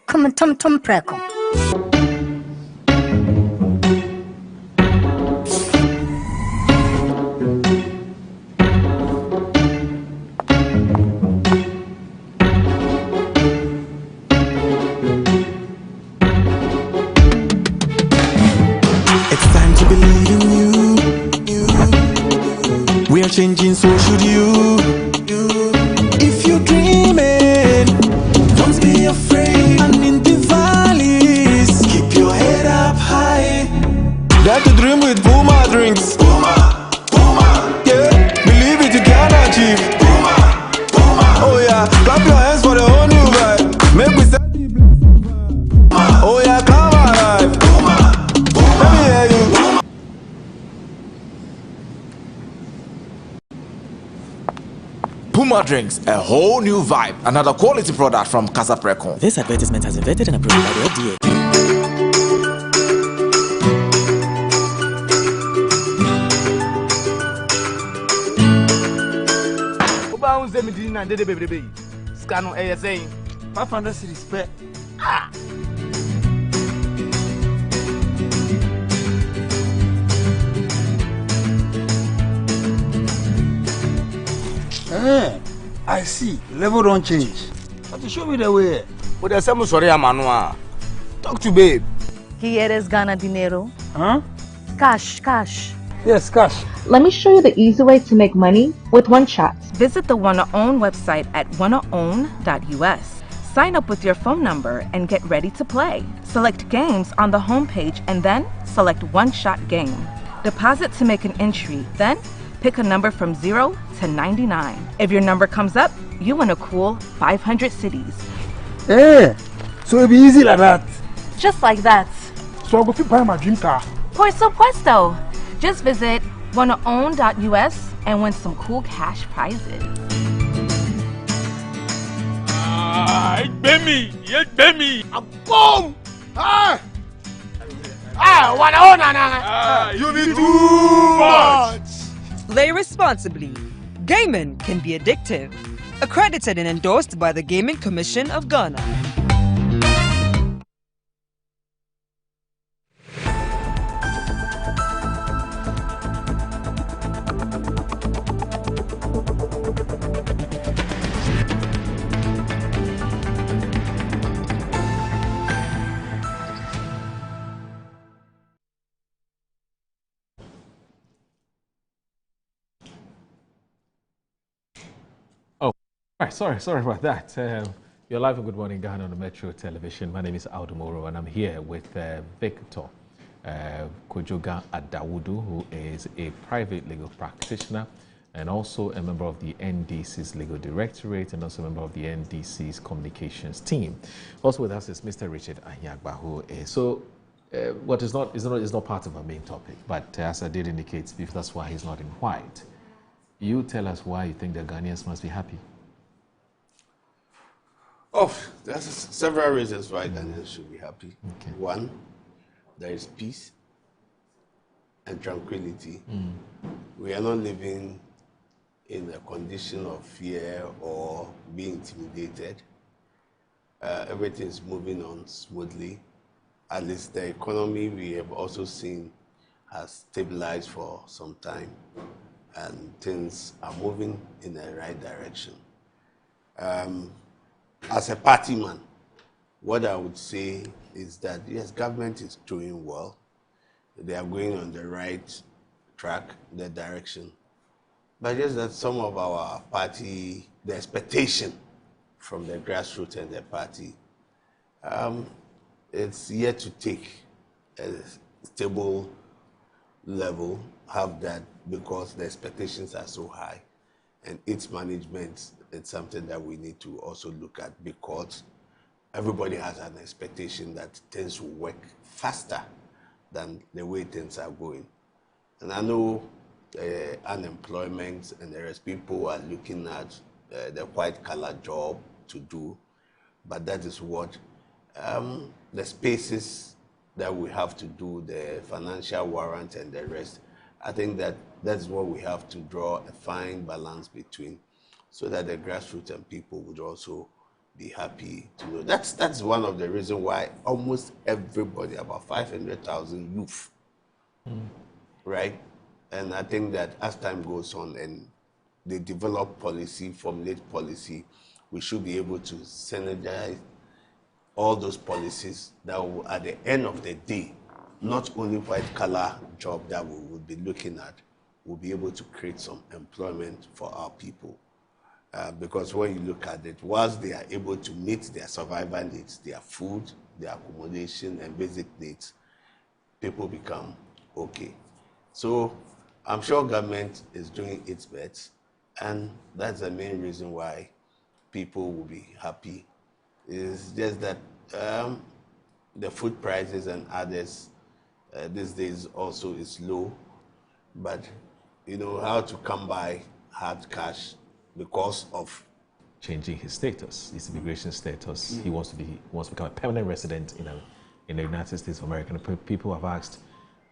Come on, Tom Preco. It's time to believe in you. We are changing, so should you. If you're dreaming, don't be afraid. And in the valleys, keep your head up high. Dare to dream with Puma drinks. Puma. Yeah, believe it, you can achieve. Puma. Oh yeah, clap your hands for the whole new vibe. Make we start the blessing. Oh yeah, come alive. Let me hear you. Puma Drinks, a whole new vibe. Another quality product from Casa Precon. This advertisement has been vetted and approved by the FDA. Scano ASA 500 cities per. I see. Level don't change. But show me the way. But there's some sorry, Manua. Talk to babe. ¿Quieres ganar dinero? Huh? Cash. Yes, cash. Let me show you the easy way to make money with one chat. Visit the WannaOwn website at wannaown.us. Sign up with your phone number and get ready to play. Select games on the homepage and then select one-shot game. Deposit to make an entry, then pick a number from 0 to 99. If your number comes up, you win a cool 500 cities. Hey, so it'll be easy like that. Just like that. So I'll go buy my dream car. Por supuesto. Just visit wannaown.us and win some cool cash prizes. It's Bemi. Boom! You need too much. Play responsibly. Gaming can be addictive. Accredited and endorsed by the Gaming Commission of Ghana. Right, sorry about that. You're live on Good Morning Ghana on Metro Television. My name is Aldo Moro, and I'm here with Victor Kojoga Adawudu, who is a private legal practitioner and also a member of the NDC's Legal Directorate and also a member of the NDC's Communications team. Also with us is Mr. Richard Anyagba, who is what is not part of our main topic, but as I did indicate, that's why he's not in white. You tell us why you think the Ghanaians must be happy. Oh, there's several reasons why Ghanaians should be happy. Okay. One, there is peace and tranquility. We are not living in a condition of fear or being intimidated. Everything is moving on smoothly. At least the economy we have also seen has stabilized for some time, and things are moving in the right direction. As a party man, what I would say is that yes, government is doing well. They are going on the right track, the direction. But just that some of our party, the expectation from the grassroots and the party, it's yet to take a stable level, have that, because the expectations are so high. And its management, it's something that we need to also look at, because everybody has an expectation that things will work faster than the way things are going. And I know unemployment and there is people who are looking at the white-collar job to do, but that is what the spaces that we have to do, the financial warrant and the rest, I think that that's what we have to draw a fine balance between, so that the grassroots and people would also be happy to know. That's one of the reasons why almost everybody, about 500,000 youth, right? And I think that as time goes on and they develop policy, formulate policy, we should be able to synergize all those policies that will, at the end of the day, not only white-collar job that we would be looking at, we'll be able to create some employment for our people. Because when you look at it, whilst they are able to meet their survival needs, their food, their accommodation, and basic needs, people become okay. So I'm sure government is doing its best, and that's the main reason why people will be happy. It's just that the food prices and others these days also is low, but you know how to come by hard cash because of changing his status, his immigration status. He wants to become a permanent resident in the United States of America. And people have asked,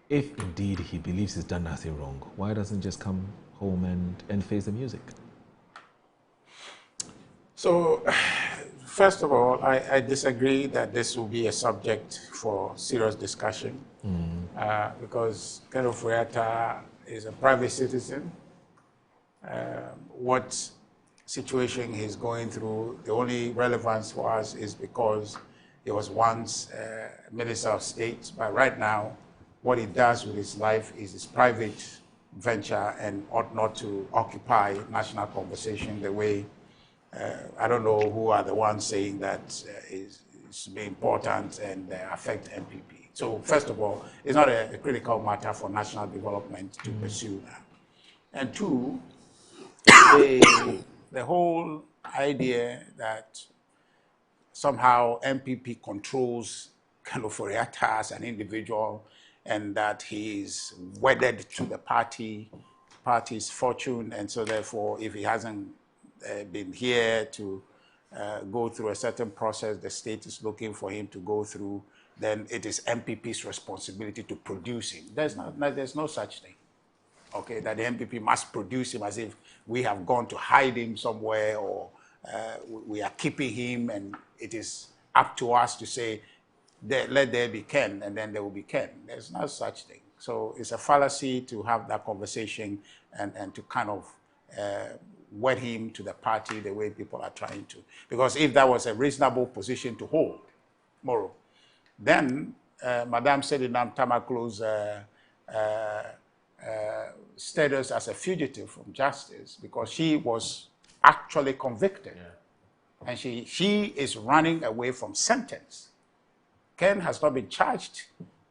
if indeed he believes he's done nothing wrong, why doesn't he just come home and face the music? So, first of all, I disagree that this will be a subject for serious discussion because Kenneth Furiata is a private citizen. What situation he's going through, the only relevance for us is because he was once Minister of State, but right now, what he does with his life is his private venture and ought not to occupy national conversation the way I don't know who are the ones saying that is important and affect MPP. So first of all, it's not a critical matter for national development to pursue that. And two, the whole idea that somehow MPP controls Kenneth Furiata as an individual and that he is wedded to the party's fortune, and so therefore if he hasn't been here to go through a certain process the state is looking for him to go through, then it is MPP's responsibility to produce him. There's no such thing. Okay, that the MPP must produce him as if we have gone to hide him somewhere or we are keeping him and it is up to us to say, let there be Ken, and then there will be Ken. There's no such thing. So it's a fallacy to have that conversation and to kind of wed him to the party the way people are trying to. Because if that was a reasonable position to hold, Moro, then Madame Sedinam Tamaklo's status as a fugitive from justice, because she was actually convicted. Yeah. And she is running away from sentence. Ken has not been charged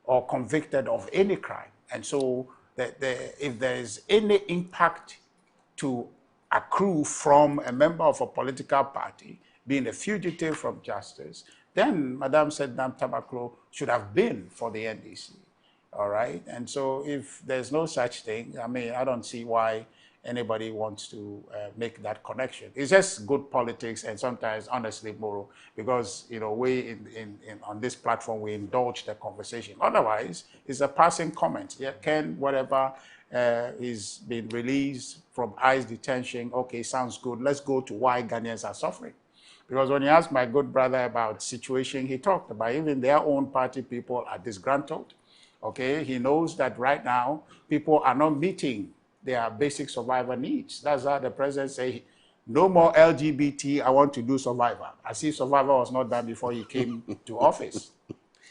or convicted of any crime. And so if there is any impact to accrue from a member of a political party being a fugitive from justice, then Madam Sednam Tabaklo should have been for the NDC. All right? And so if there's no such thing, I mean, I don't see why anybody wants to make that connection. It's just good politics and sometimes, honestly, moral, because, you know, we on this platform, we indulge the conversation. Otherwise, it's a passing comment. Yeah, Ken, whatever, is been released from ICE detention. Okay, sounds good. Let's go to why Ghanaians are suffering. Because when you ask my good brother about situation, he talked about even their own party people are disgruntled. Okay, he knows that right now, people are not meeting their basic survival needs. That's how the president say, no more LGBT, I want to do survival. As if survival was not done before he came to office.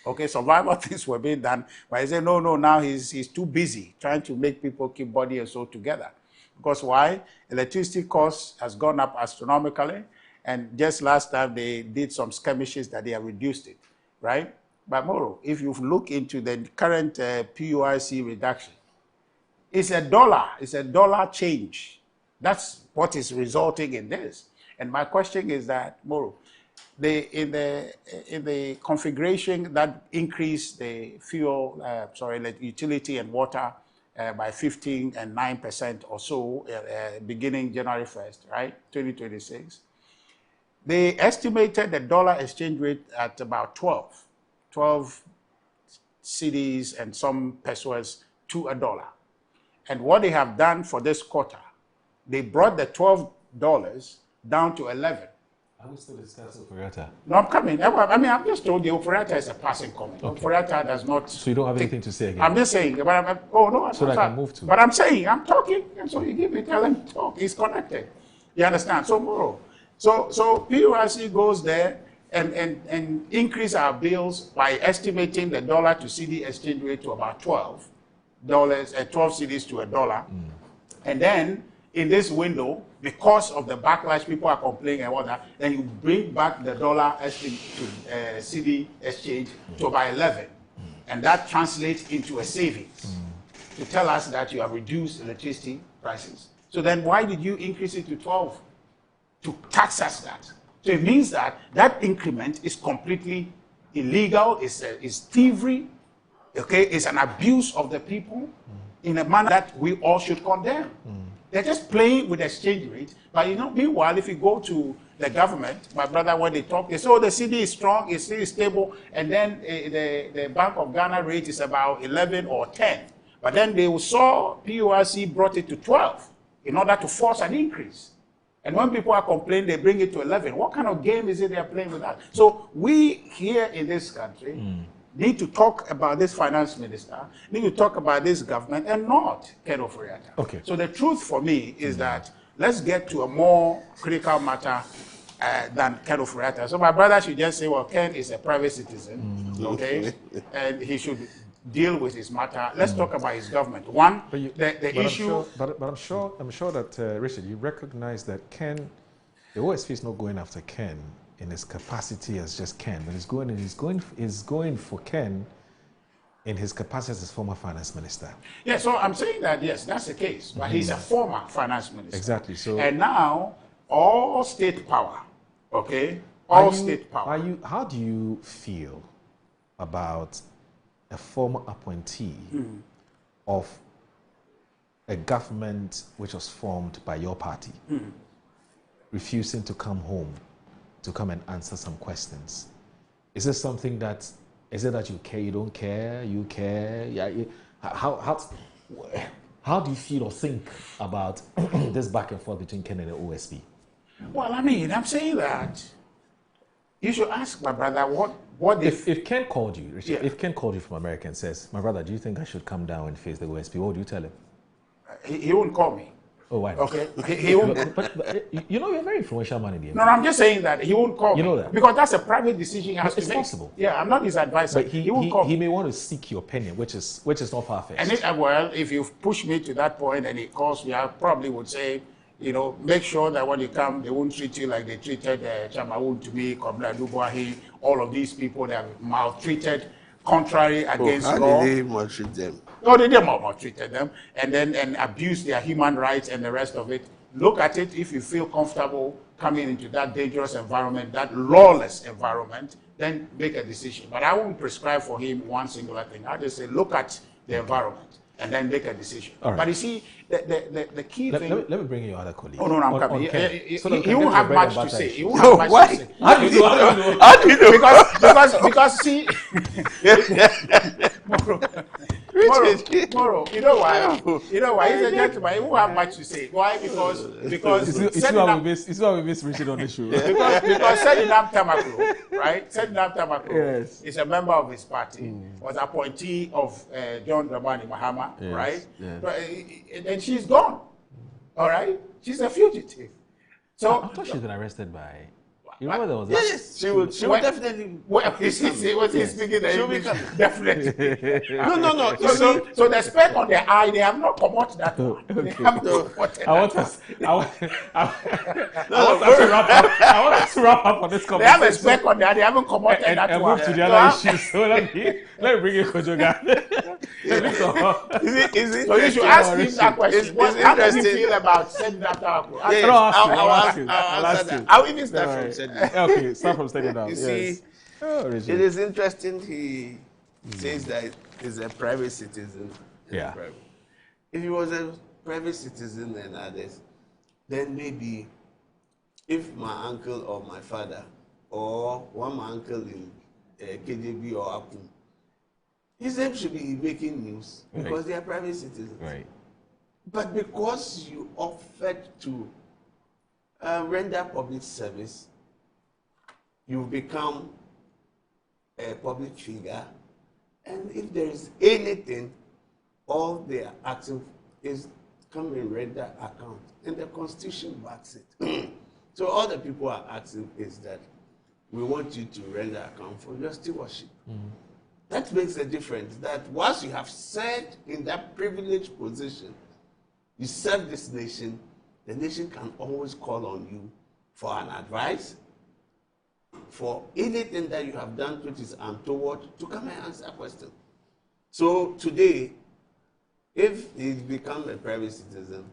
Okay, survival things were being done, but he said, no, now he's too busy trying to make people keep body and soul together. Because why? Electricity cost has gone up astronomically, and just last time they did some skirmishes that they have reduced it, right? But Moro, if you look into the current PUIC reduction, it's a dollar change. That's what is resulting in this. And my question is that, Moro, in the configuration that increased the fuel, utility and water by 15 and 9% or so, beginning January 1st, right, 2026, they estimated the dollar exchange rate at about 12 cedis and some pesos to $1. And what they have done for this quarter, they brought the $12 down to 11. Are we still discussing Oforiatta? No, I'm coming. I mean, I've just told you, Oforiatta is a passing comment. Okay. Oforiatta does not... So you don't have anything to say again? I'm just saying, but I'm so that I can move to... But I'm saying, I'm talking, and so you give me, tell him to talk. He's connected. You understand? So, Moro. So PUIC goes there and increase our bills by estimating the dollar to CD exchange rate to about $12 cedis to $1. And then in this window, because of the backlash, people are complaining and whatnot, then you bring back the dollar to CD exchange to about 11. And that translates into a savings to tell us that you have reduced electricity prices. So then why did you increase it to 12? To tax us that. So it means that that increment is completely illegal, is thievery, okay, it's an abuse of the people in a manner that we all should condemn. They're just playing with exchange rate. But, you know, meanwhile, if you go to the government, my brother, when they talk, they say, oh, the CD is strong, it's still stable, and then the Bank of Ghana rate is about 11 or 10. But then they saw PUIC brought it to 12 in order to force an increase. And when people are complaining, they bring it to 11. What kind of game is it they're playing with that? So we here in this country need to talk about this finance minister, need to talk about this government, and not Ken Oforiatta. Okay. So the truth for me is that let's get to a more critical matter than Ken Oforiatta. So my brother should just say, well, Ken is a private citizen, okay, and he should deal with his matter. Let's talk about his government. One, the issue... I'm sure that, Richard, you recognize that Ken, the OSP is not going after Ken in his capacity as just Ken, but he's going for Ken in his capacity as former finance minister. Yeah, so I'm saying that, yes, that's the case, but he's a former finance minister. Exactly. So, and now, all state power, okay? All state power. How do you feel about a former appointee of a government which was formed by your party refusing to come home to come and answer some questions? Is this something that, is it that you care, you don't care, you care? Yeah, how do you feel or think about this back and forth between Ken and the OSP? Well, I mean, I'm saying that you should ask my brother what if Ken called you, Richard, if Ken called you from America and says, my brother, do you think I should come down and face the OSP? What would you tell him? He won't call me. Oh, why? Okay. He won't. But you know, you're a very influential man in the No, I'm just saying that he won't call me. You know that? Because that's a private decision he has to make. It's possible. Yeah, I'm not his advisor. But he won't call me. He may want to seek your opinion, which is not far-fetched. And well, if you push me to that point and he calls me, I probably would say, you know, make sure that when you come, they won't treat you like they treated Chamawun to me, Kobla Dubuahi, all of these people that have maltreated, contrary against how law. did they maltreat them? No, they didn't maltreated them and abuse their human rights and the rest of it. Look at it if you feel comfortable coming into that dangerous environment, that lawless environment, then make a decision. But I won't prescribe for him one singular thing. I just say, look at the environment and then make a decision. Right. But you see, the key thing... Let me bring in your other colleague. Oh, no, I'm coming. He won't won't have much to say. He won't have Why? much to say. How do you know? How do you know? Because see... Moro, you know why? You know why? He's a gentleman. He won't have much to say. Why? Because it's why we miss Richard on the show. because Sedinam Tamaklo, right? Sedinam Tamaklo is a member of his party, was appointee of John Dramani Mahama, right? Yes. And she's gone. All right? She's a fugitive. So I thought she's been arrested by... You remember there was Yes, she would definitely. Well, was he speaking definitely. No. So the speck on their eye, they have not come out that one. They have not I want us to wrap up on this conversation. They have a speck on their eye, they haven't come out that and one. move to the other issues. So let me bring in Kojoga. So you should ask him that question. How does he feel about sending that out? I'll even start from sending. Okay, start from sending down. You see, it is interesting. He says that he's a private citizen. Yeah. If he was a private citizen and others, then maybe if my uncle or my father or one my uncle in KJB or Apu, his name should be making news because they are private citizens. Right. But because you offered to render public service, you've become a public figure, and if there is anything, all they are asking is come and render account, and the Constitution backs it. So all the people are asking is that we want you to render account for your stewardship. That makes a difference. That once you have said in that privileged position, you serve this nation, the nation can always call on you for an advice, for anything that you have done which is untoward, to come and answer a question. So today, if he's become a private citizen,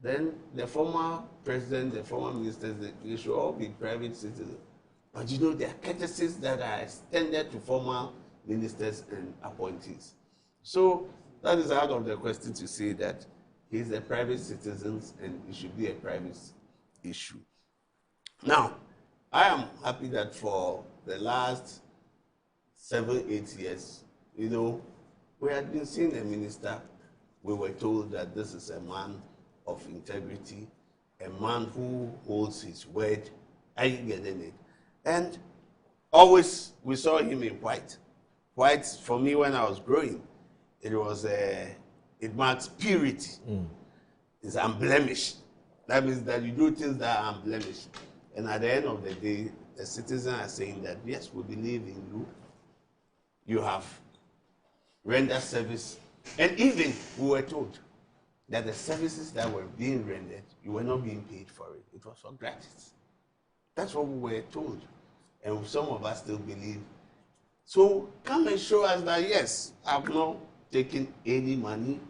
then the former president, the former ministers, they should all be private citizens. But you know, there are courtesies that are extended to former ministers and appointees. So that is out of the question to say that he's a private citizen and it should be a private issue. Now, I am happy that for the last 7-8 years, you know, we had been seeing a minister. We were told that this is a man of integrity, a man who holds his word. Are you getting it? And always we saw him in white. White, for me, when I was growing, it marks purity. It's unblemished. That means that you do things that are unblemished. And at the end of the day, the citizens are saying that, yes, we believe in you. You have rendered service. And even we were told that the services that were being rendered, you were not being paid for it. It was for gratis. That's what we were told. And some of us still believe. So come and show us that, yes, I've not taken any money,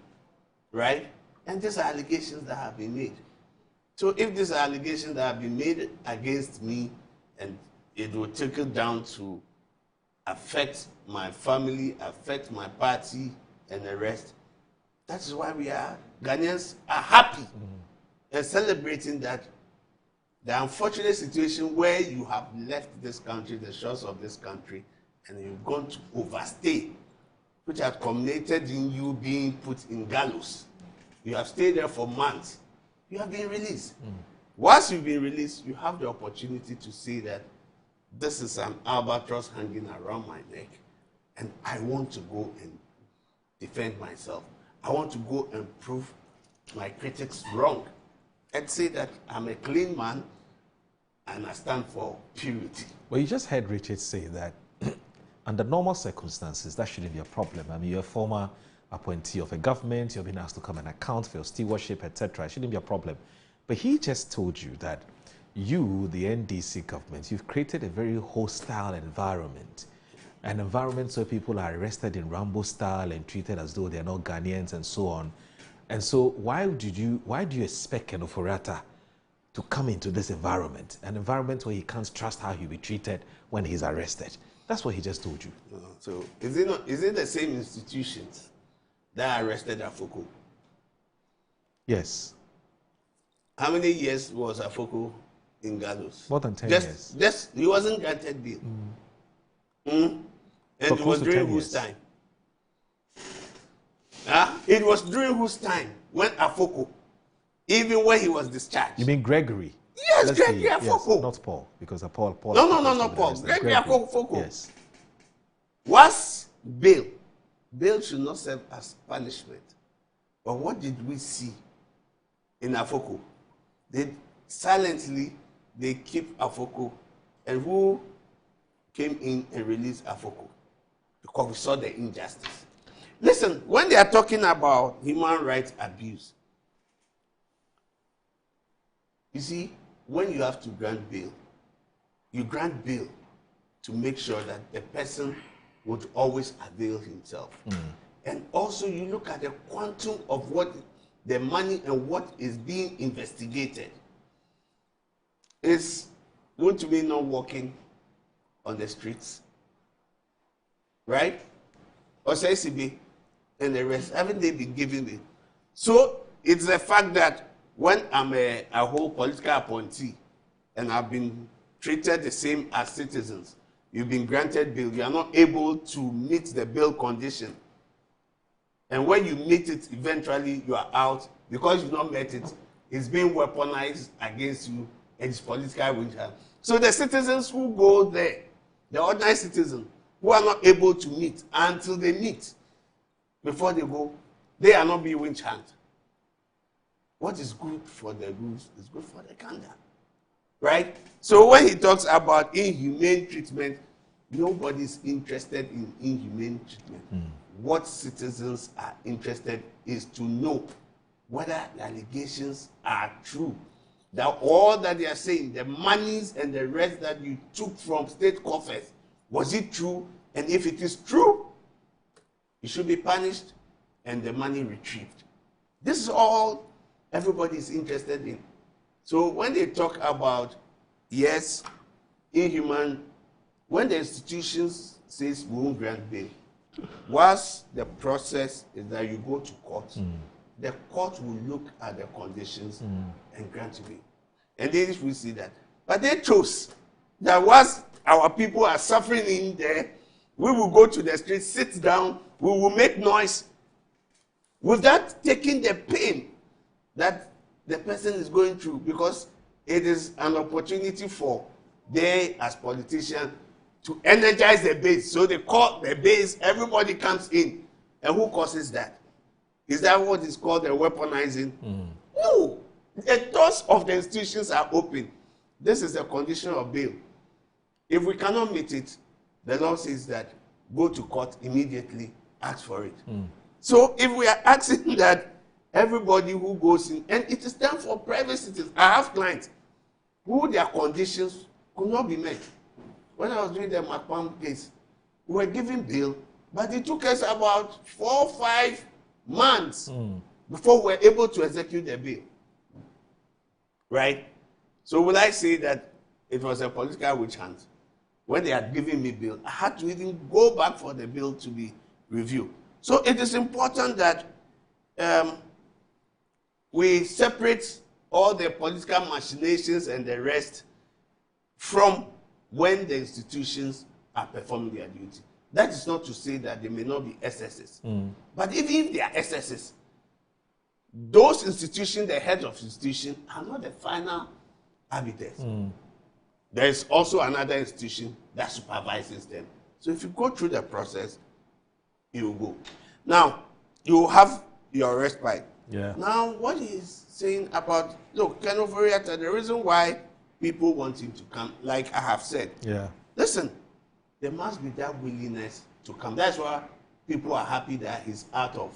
right? And these are allegations that have been made. So if these are allegations that have been made against me, and it will trickle down to affect my family, affect my party, and the rest, that is why we are, Ghanaians are happy and celebrating that the unfortunate situation where you have left this country, the shores of this country, and you've gone to overstay, which has culminated in you being put in gallows. You have stayed there for months. You have been released. Once you've been released, you have the opportunity to say that this is an albatross hanging around my neck, and I want to go and defend myself. I want to go and prove my critics wrong and say that I'm a clean man and I stand for purity. Well, you just heard Richard say that under normal circumstances, that shouldn't be a problem. I mean, you're a former appointee of a government, you're being asked to come and account for your stewardship, etc. It shouldn't be a problem. But he just told you that you, the NDC government, you've created a very hostile environment. An environment where people are arrested in Rambo style and treated as though they're not Ghanaians and so on. And so why do you expect Ken Ofori-Atta to come into this environment? An environment where he can't trust how he'll be treated when he's arrested. That's what he just told you. So is it the same institutions that arrested Afoko? Yes. How many years was Afoko in gallows? More than 10 years. Just he wasn't granted bail. And it was during whose time? It was during whose time? When Afoko, even when he was discharged. You mean Gregory? Yes, Gregory Afoko. Yes, not Paul, because Paul. No, Paul. Gregory Afoko. Yes. Was bail? Bail should not serve as punishment. But what did we see in Afoko? They silently keep Afoko, and who came in and released Afoko? Because we saw the injustice. Listen, when they are talking about human rights abuse, you see, when you have to grant bail, you grant bail to make sure that the person would always avail himself. And also you look at the quantum of what the money and what is being investigated. Is going to be not walking on the streets, right? Or CCB and the rest, haven't they been giving it? So it's the fact that when I'm a whole political appointee and I've been treated the same as citizens, you've been granted bail, you are not able to meet the bail condition. And when you meet it, eventually you are out because you've not met it. It's being weaponized against you and it's political witch hunt. So the citizens who go there, the ordinary citizens who are not able to meet until they meet before they go, they are not being witch hunt. What is good for the goose is good for the gander. Right? So when he talks about inhumane treatment, nobody is interested in inhumane treatment. What citizens are interested is to know whether the allegations are true. That all that they are saying, the monies and the rest that you took from state coffers, was it true? And if it is true, you should be punished and the money retrieved. This is all everybody is interested in. So when they talk about, yes, inhuman, when the institutions says we won't grant bail, once the process is that you go to court, the court will look at the conditions and grant bail. And then we see that. But they chose that once our people are suffering in there, we will go to the street, sit down, we will make noise without taking the pain that the person is going through, because it is an opportunity for they as politicians to energize the base. So they call the base, everybody comes in. And who causes that? Is that what is called the weaponizing? No. The doors of the institutions are open. This is the condition of bail. If we cannot meet it, the law says that go to court immediately, ask for it. So if we are asking that everybody who goes in, and it is done for private citizens. I have clients who their conditions could not be met. When I was doing the McPam case, we were giving bail, but it took us about 4 or 5 months before we were able to execute the bail. Right? So will I say that it was a political witch hunt? When they had given me bail, I had to even go back for the bill to be reviewed. So it is important that we separate all the political machinations and the rest from when the institutions are performing their duty. That is not to say that there may not be excesses. But even if there are excesses, those institutions, the heads of institutions, are not the final arbiters. There is also another institution that supervises them. So if you go through the process, you will go. Now, you will have your respite. Now, what he's saying about, look, Ken Ofori-Atta, the reason why people want him to come, like I have said, listen, there must be that willingness to come. That's why people are happy that he's out of.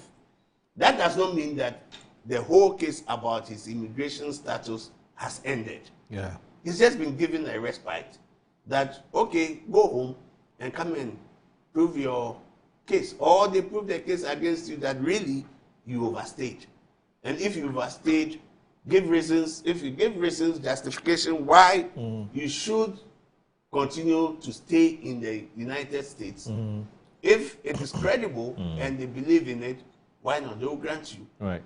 That does not mean that the whole case about his immigration status has ended. Yeah. He's just been given a respite that, okay, go home and come and prove your case. Or they prove the case against you that really you overstayed. And if you overstayed, give reasons. If you give reasons, justification why you should continue to stay in the United States. If it is credible and they believe in it, why not? They will grant you. Right.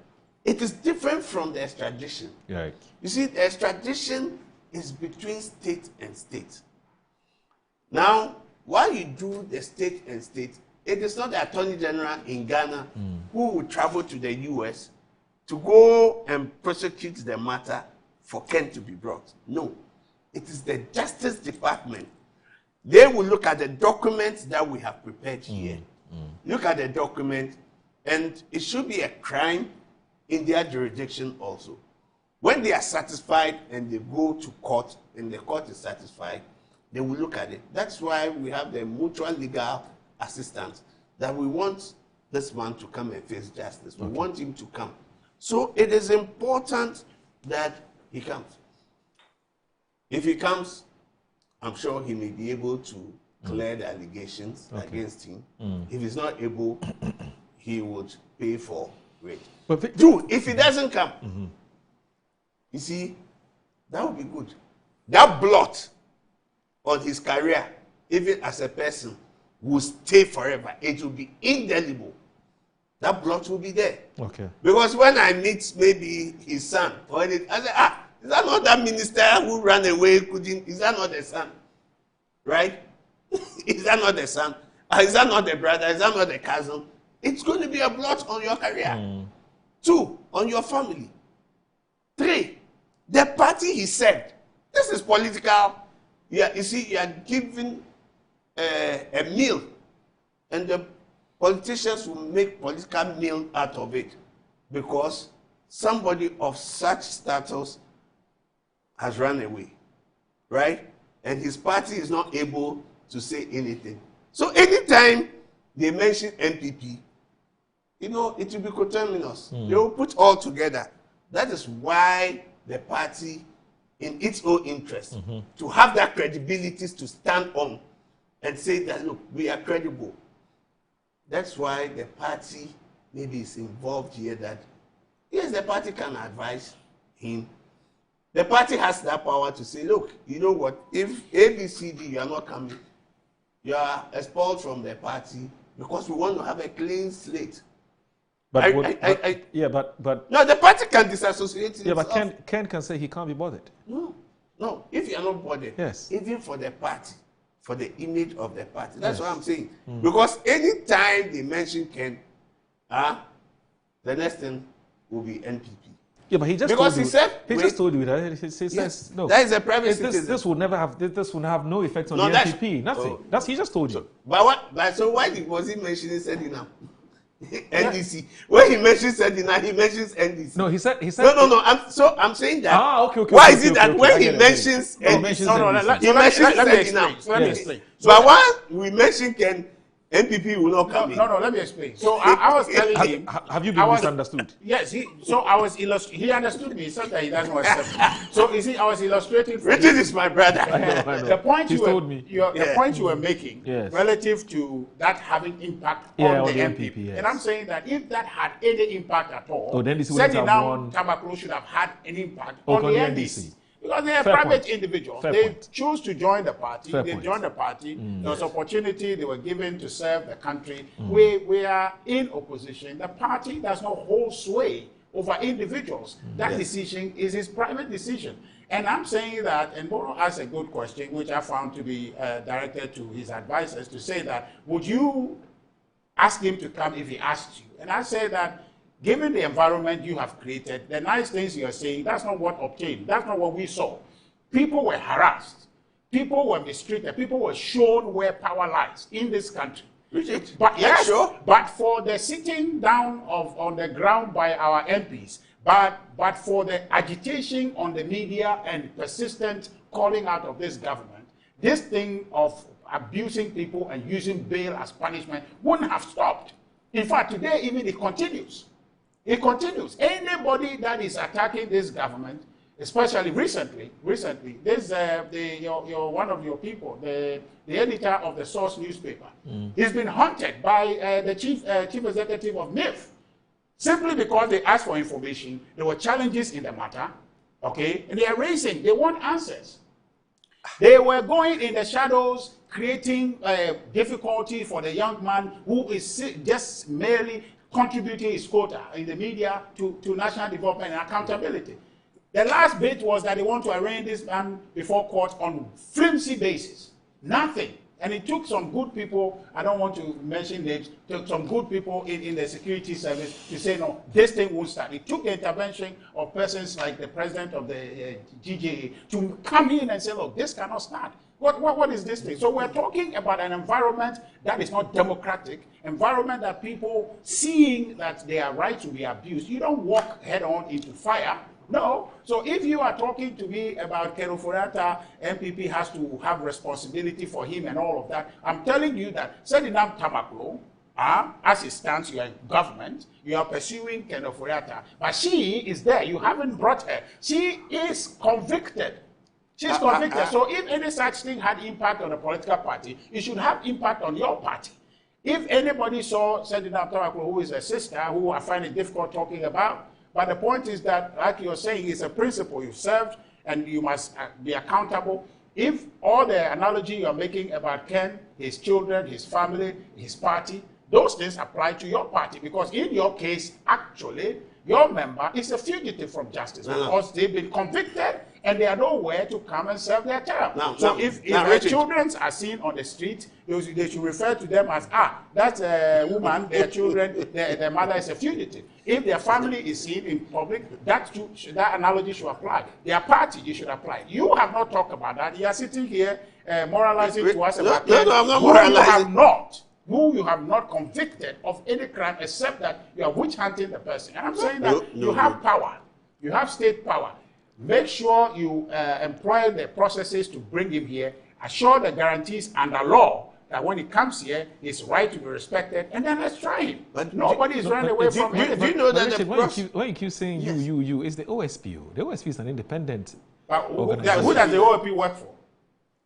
It is different from the extradition. Right. You see, the extradition is between state and state. Now, while you do the state and state, it is not the Attorney General in Ghana who will travel to the US to go and prosecute the matter for Ken to be brought. No. It is the Justice Department. They will look at the documents that we have prepared here. Look at the document, and it should be a crime in their jurisdiction also. When they are satisfied and they go to court and the court is satisfied, they will look at it. That's why we have the mutual legal assistance, that we want this man to come and face justice. We want him to come. So it is important that he comes. If he comes, I'm sure he may be able to clear the allegations against him. If he's not able, he would pay for it. Two, if he doesn't come, you see, that would be good. That blot on his career, even as a person, will stay forever. It will be indelible. That blot will be there. Okay. Because when I meet maybe his son, or anything, I say, is that not that minister who ran away? Is that not the son? Right? Is that not the son? Is that not the brother? Is that not the cousin? It's going to be a blot on your career. Two, on your family. Three, the party he said. This is political. Yeah, you see, you are giving a meal, and the politicians will make political meal out of it because somebody of such status has run away, right? And his party is not able to say anything. So anytime they mention MPP, you know, it will be coterminous. They will put all together. That is why the party, in its own interest, to have that credibility to stand on and say that, look, we are credible. That's why the party maybe is involved here that, yes, the party can advise him. The party has that power to say, look, you know what, if ABCD, you are not coming, you are expelled from the party because we want to have a clean slate. But no, the party can disassociate. Yeah, but Ken can say he can't be bothered. No, if you are not bothered, yes, even for the party, for the image of the party. That's what I'm saying. Because anytime they mention Ken, the next thing will be NPP. Yeah, but he just because told he said he just told you that he says no. That is a private citizen. This will never have no effect on the NPP. Nothing. He just told you. But so why was he mentioning Sedina? NDC. When he mentions Sedina, he mentions NDC. No, he said no. I'm saying that. Okay. Why is it that when he mentions NDC, he mentions Sedina? Let me explain. But when we mention Ken, NPP will not come in. No, let me explain. So I was telling him. Have you been misunderstood? Yes, he understood me. It's not that he doesn't accept me. So you see, I was illustrating. Richard is my brother. I know. The point the point you were making relative to that having impact on the NPP. Yes. And I'm saying that if that had any impact at all, then this wouldn't have won. Tabakuro should have had an impact on the NDC. Because they are private individuals. They choose to join the party. They joined the party. There was opportunity they were given to serve the country. We are in opposition. The party does not hold sway over individuals. That decision is his private decision. And I'm saying that, and Boro asked a good question, which I found to be directed to his advisors, to say that, would you ask him to come if he asked you? And I say that, given the environment you have created, the nice things you're saying, that's not what obtained. That's not what we saw. People were harassed. People were mistreated. People were shown where power lies in this country. But yes, but for the sitting down on the ground by our MPs, but for the agitation on the media and persistent calling out of this government, this thing of abusing people and using bail as punishment wouldn't have stopped. In fact, today even it continues. It continues. Anybody that is attacking this government, especially recently, this one of your people, the editor of the Source newspaper, he's been hunted by the chief executive of NIF, simply because they asked for information. There were challenges in the matter, okay, and they want answers. They were going in the shadows, creating difficulty for the young man who is just merely contributing his quota in the media to national development and accountability. The last bit was that they want to arraign this man before court on flimsy basis. Nothing. And it took some good people, I don't want to mention names, took some good people in the security service to say, no, this thing won't start. It took the intervention of persons like the president of the GJA to come in and say, look, this cannot start. What is this thing? So we're talking about an environment that is not democratic, environment that people seeing that their rights will be abused. You don't walk head on into fire. No. So if you are talking to me about Ken Ofori-Atta, MPP has to have responsibility for him and all of that, I'm telling you that Sedinam Tamaklo, as it stands, you are in government, you are pursuing Ken Ofori-Atta, but she is there. You haven't brought her. She is convicted. She's convicted. So if any such thing had impact on a political party, it should have impact on your party. If anybody saw Sedinam Tamaklo, who is a sister, who I find it difficult talking about, but the point is that, like you're saying, it's a principle you've served and you must be accountable. If all the analogy you're making about Ken, his children, his family, his party, those things apply to your party, because in your case, actually, your member is a fugitive from justice because they've been convicted and they are nowhere to come and serve their term. If their children are seen on the street, they should refer to them as, that's a woman, their children, their mother is a fugitive. If their family is seen in public, that analogy should apply. Their party, you should apply. You have not talked about that. You are sitting here moralizing to us about I'm not moralizing. Who you have not convicted of any crime except that you are witch hunting the person. And I'm saying that you have power. You have state power. Make sure you employ the processes to bring him here. Assure the guarantees under law that when he comes here, his right to be respected, and then let's try him. But nobody is running away from it. Do you know that when you keep saying you, it's the OSP. The OSP is an independent organization. Who does the OSP work for?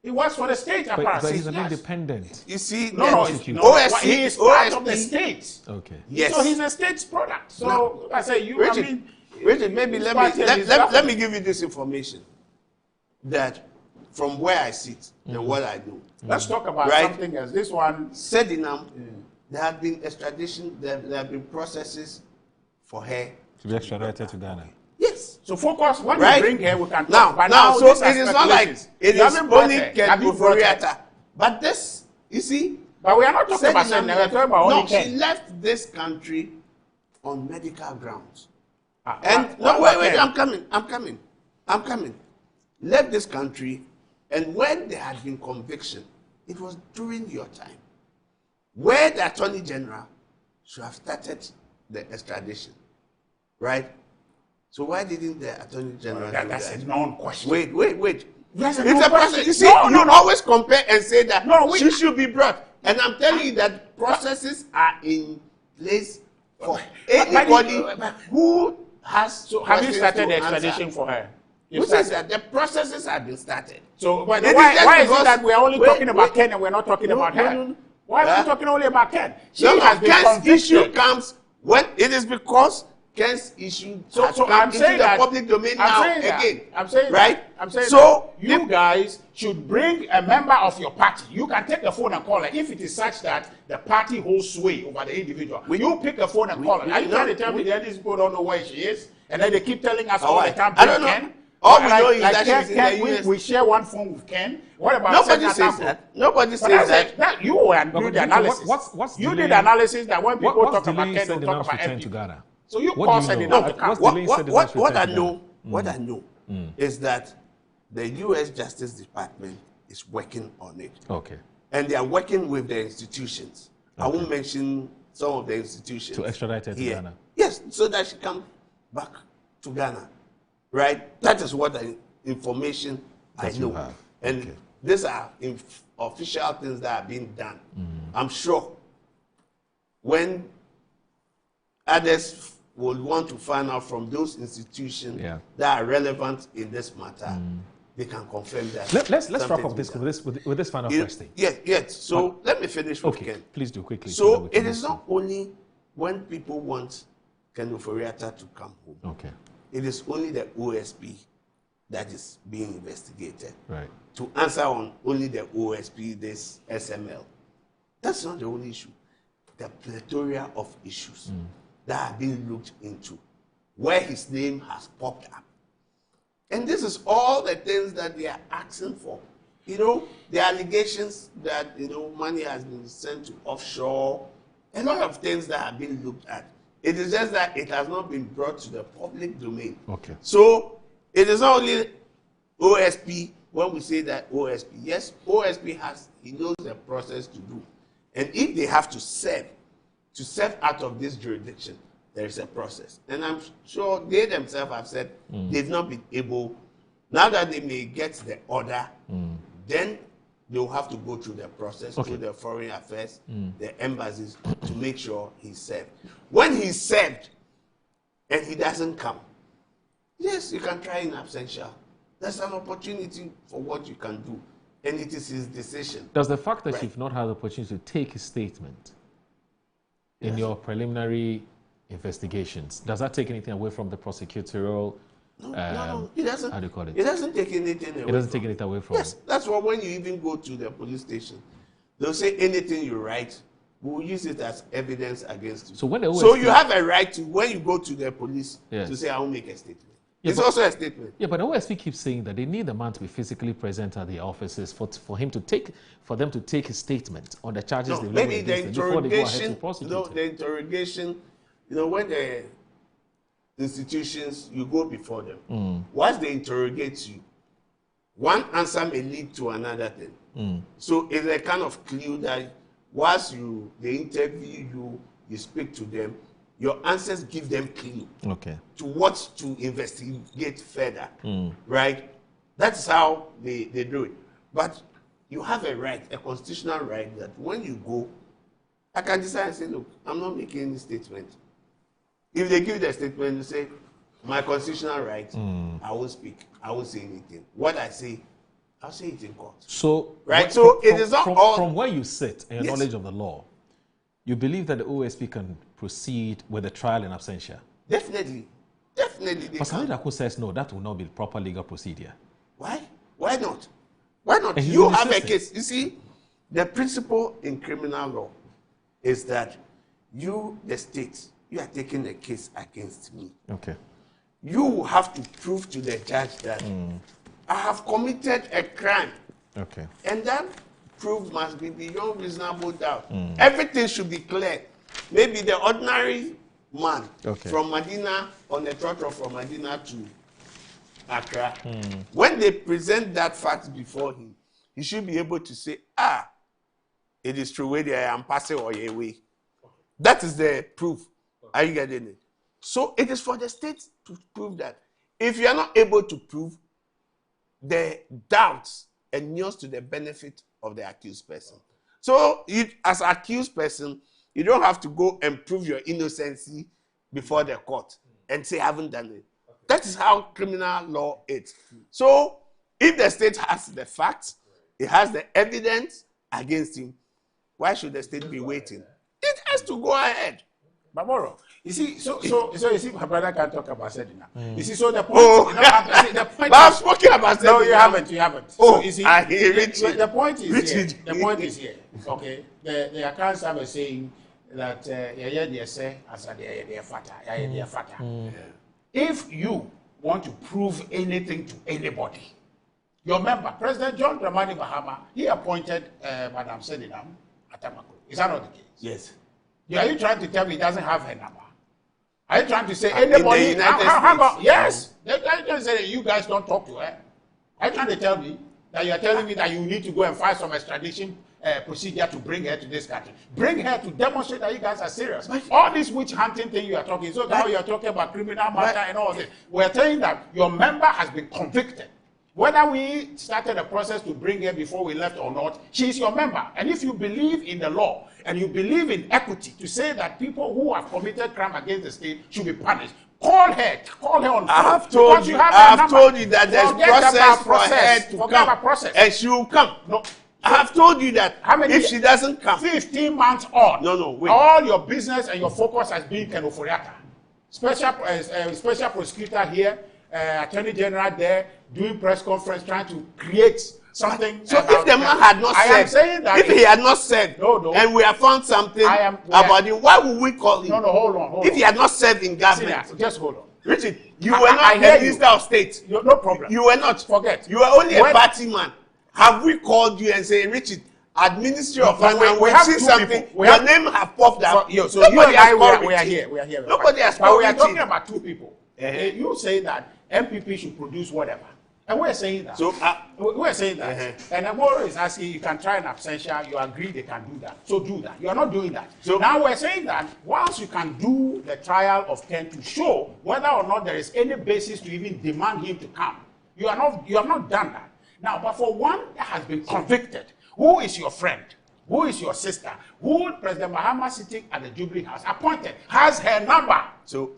He works for the state apparatus. But he's an independent. You see, OSP, he is part of the state. Okay. Yes. So he's a state's product. So I say you. Richard, maybe let me give you this information that from where I sit and what I know. Let's talk about something else. This one, Sedinam, there have been extradition. There have been processes for her to be extradited to Ghana. Yes. So focus when you bring her, we can talk. Now, so it is not like it is only Ken Ofori-Atta. But this, you see. But we are not talking about Sedinam. We are talking about only Ken. She left this country on medical grounds. Wait, I'm coming. Left this country, and when there had been conviction, it was during your time, where the Attorney General should have started the extradition, right? So why didn't the Attorney General do that? That's a non-question. Wait. It's a process. You see, you always compare and say that she should be brought. And I'm telling you that processes are in place for anybody who has. So have you started the extradition for her? Who says that? The processes have been started. So why is it that we are only talking about Ken and we're not talking about her? Why are we talking only about Ken? She has been convicted. Issue comes when it is because Ken's issue has come into the public domain now again. I'm saying right? I'm saying so you guys should bring a member of your party. You can take the phone and call her if it is such that the party holds sway over the individual. Will you pick the phone and call her? Are you trying to tell me that these people don't know where she is? And then they keep telling us all the time, Ken? All we know is that she's in the US. We share one phone with Ken. What about nobody says that? Nobody says that. You do the analysis. You did the analysis that when people talk about Ken, they talk about MP. So you call Sedinam to come. What I know is that the U.S. Justice Department is working on it. Okay. And they are working with the institutions. Okay. I won't mention some of the institutions. To extradite her to Ghana. Yes, so that she comes back to Ghana. Right? That is what the information I know. And these are official things that are being done. I'm sure when others would want to find out from those institutions that are relevant in this matter, they can confirm that. Let's wrap up this with this final question. Yes. So let me finish with Ken. Please do quickly. So it is not only when people want Ken Ofori-Atta to come home. Okay. It is only the OSP that is being investigated. Right. To answer on only the OSP, this SML. That's not the only issue. The plethora of issues that are being looked into, where his name has popped up. And this is all the things that they are asking for. You know, the allegations that, you know, money has been sent to offshore, a lot of things that have been looked at. It is just that it has not been brought to the public domain. Okay. So it is not only OSP. When we say that OSP, yes, OSP he knows the process to do. And if they have to serve out of this jurisdiction, there is a process. And I'm sure they themselves have said they've not been able, now that they may get the order, then they'll have to go through the process, through the foreign affairs, the embassies, to make sure he's served. When he's served and he doesn't come, yes, you can try in absentia. There's an opportunity for what you can do, and it is his decision. Does the fact that you've not had the opportunity to take his statement in your preliminary investigations, does that take anything away from the prosecutorial? No, it doesn't. How do you call it? It doesn't take anything away. It doesn't take anything away from. Yes, that's why when you even go to the police station, they'll say anything you write, we'll use it as evidence against you. So when so you have a right to, when you go to the police, to say I will make a statement. Yeah, it's also a statement. Yeah, but the OSP keeps saying that they need the man to be physically present at the offices for them to take his statement on the charges. No, maybe the interrogation. The interrogation. You know, when the institutions, you go before them. Once they interrogate you, one answer may lead to another thing. So it's a kind of clue that once they interview you, you speak to them. Your answers give them clue to what to investigate further, right? That's how they do it. But you have a right, a constitutional right, that when you go, I can decide and say, look, I'm not making any statement. If they give the statement, you say, my constitutional right, I won't speak, I won't say anything. What I say, I'll say it in court. So, right? So it is not all... From where you sit and your knowledge of the law, you believe that the OSP can proceed with the trial in absentia? Definitely. But Salih Dako says no, that will not be proper legal procedure. Why? Why not? Why not? You have a case. You see, the principle in criminal law is that you, the state, you are taking a case against me. Okay. You have to prove to the judge that I have committed a crime. Okay. And that proof must be beyond reasonable doubt. Everything should be clear. Maybe the ordinary man from Medina on the trotro from Medina to Accra, when they present that fact before him, he should be able to say, it is true, whether I am passing or away. That is the proof. Are you getting it? So it is for the state to prove that. If you are not able to prove, the doubts inures to the benefit of the accused person. So you, as an accused person, you don't have to go and prove your innocency before the court and say, I haven't done it. That is how criminal law is. So if the state has the facts, it has the evidence against him, why should the state be waiting? It has to go ahead. Baboro, you see, so you see, my brother can talk about Sedina. You see, so the point, the point but I've spoken about Sedina. No, you haven't. Oh, so, you see, I hear Richard. The point is here. The point is here. Okay, the accounts are saying that if you want to prove anything to anybody, your member, President John Dramani Mahama, he appointed Madam Sedina Atamako. Is that not the case? Yes. Are you trying to tell me he doesn't have her number? Are you trying to say anybody? Yes. They're trying to say that you guys don't talk to her. Are you trying to tell me that you are telling me that you need to go and file some extradition procedure to bring her to this country? Bring her to demonstrate that you guys are serious. All this witch hunting thing you are talking, so now you are talking about criminal matter and all this. We're saying that your member has been convicted. Whether we started a process to bring her before we left or not, she is your member. And if you believe in the law and you believe in equity to say that people who have committed crime against the state should be punished, call her on phone. I have told you that there's process for her to come, and she will come. No. I have told you that if she doesn't come, 15 months on. No, wait. All your business and your focus has been Ken Oforiatta. Special prosecutor here, Attorney General there, doing press conference, trying to create something. So if the man had not said, if he had not said, and we have found something about him, why would we call him? No, hold on. If he had not served in government, just hold on. Richard, you were not the Minister of State. No problem. You were not. Forget. You were only a party man. Have we called you and say, Richard, at Ministry of Finance, we have seen something. Your name have popped up. So you and I, we are here. Nobody has called. But we are Richard. talking about two people. You say that MPP should produce whatever. And we're saying that. So we're saying that. And Amoro is asking, you can try an absentia, you agree they can do that. So do that. You are not doing that. So now we're saying that once you can do the trial of Ken to show whether or not there is any basis to even demand him to come, you have not done that. Now, but for one that has been convicted, who is your friend? Who is your sister? Who President Mahama sitting at the Jubilee House appointed has her number. So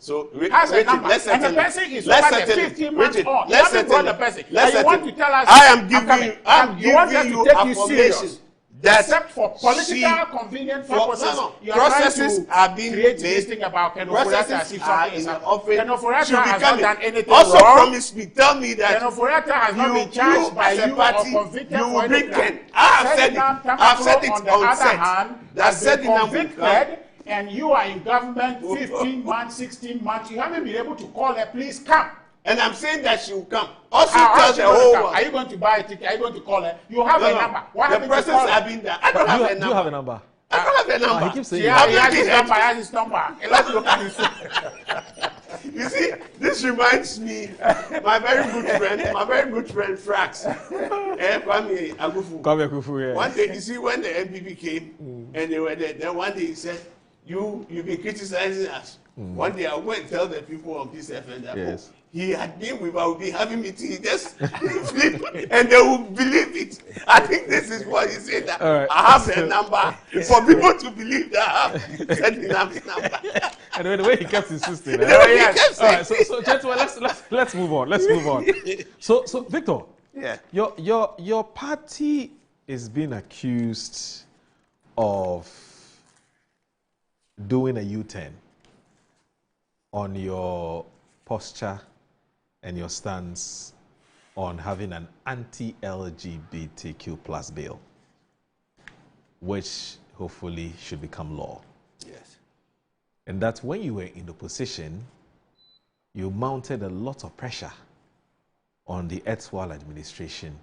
has her number. And the person is over the 15 months on. You haven't brought the person. And you want to tell us I am giving you affirmation that except for political convenient purposes, you are processes are being create made. this thing about Ken Oforiatta as if something is happening. Ken Oforiatta has not done anything also wrong. promise me, tell me that Ken Oforiatta has not been charged by you or convicted for anything. I have said it on the other hand, has been convicted and you are in government 15 months, 16 months, you haven't been able to call her, please come. And I'm saying that she will come. Also tell the whole world. Are you going to buy a ticket? Are you going to call her? You have a number. Why the process have been there. I don't have a number. You have a number. I don't have a number. He keeps saying he has his number. Let's look at his. You see, this reminds me, my very good friend, Frax. Kwame Agufu. One day, you see, when the MPP came and they were there, then one day he said, you've been criticizing us. One day I'll go and tell the people on Peace FM that he had been with us, we having meeting, he just flip, and they will believe it. I think this is what he said, that I have a number for people to believe that I have a number. And the way he kept insisting. So gentlemen, let's move on. So Victor, your party is being accused of doing a U-turn on your posture and your stance on having an anti-LGBTQ plus bill, which hopefully should become law. Yes. And that when you were in opposition, you mounted a lot of pressure on the erstwhile administration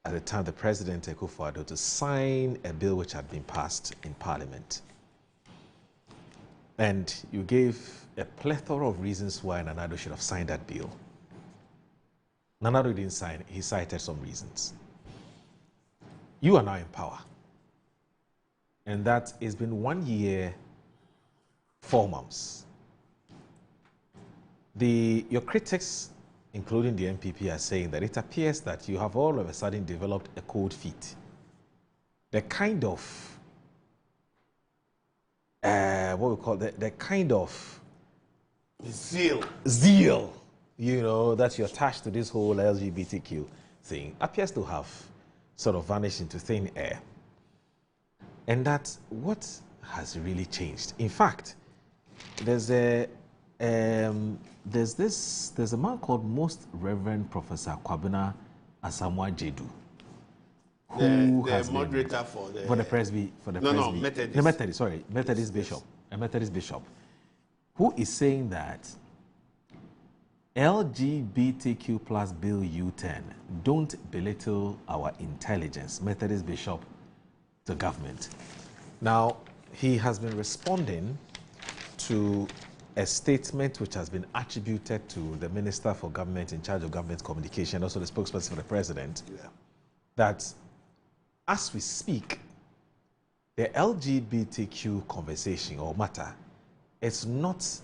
at the time the President Akufo-Addo to sign a bill which had been passed in Parliament. And you gave a plethora of reasons why Nana Addo should have signed that bill. Nana Addo didn't sign it. He cited some reasons. You are now in power. And that has been 1 year, 4 months. Your critics, including the MPP, are saying that it appears that you have all of a sudden developed a cold feet. The kind of what we call the kind of zeal, you know, that you're attached to this whole LGBTQ thing appears to have sort of vanished into thin air. And that's what has really changed. In fact, there's a man called Most Reverend Professor Kwabena Asamoah Jedu, who has moderator been, for the Presby. Methodist bishop, who is saying that LGBTQ plus Bill U10 don't belittle our intelligence. Methodist bishop to government. Now, he has been responding to a statement which has been attributed to the Minister for Government in charge of government communication, also the spokesperson for the President, that as we speak, the LGBTQ conversation or matter is not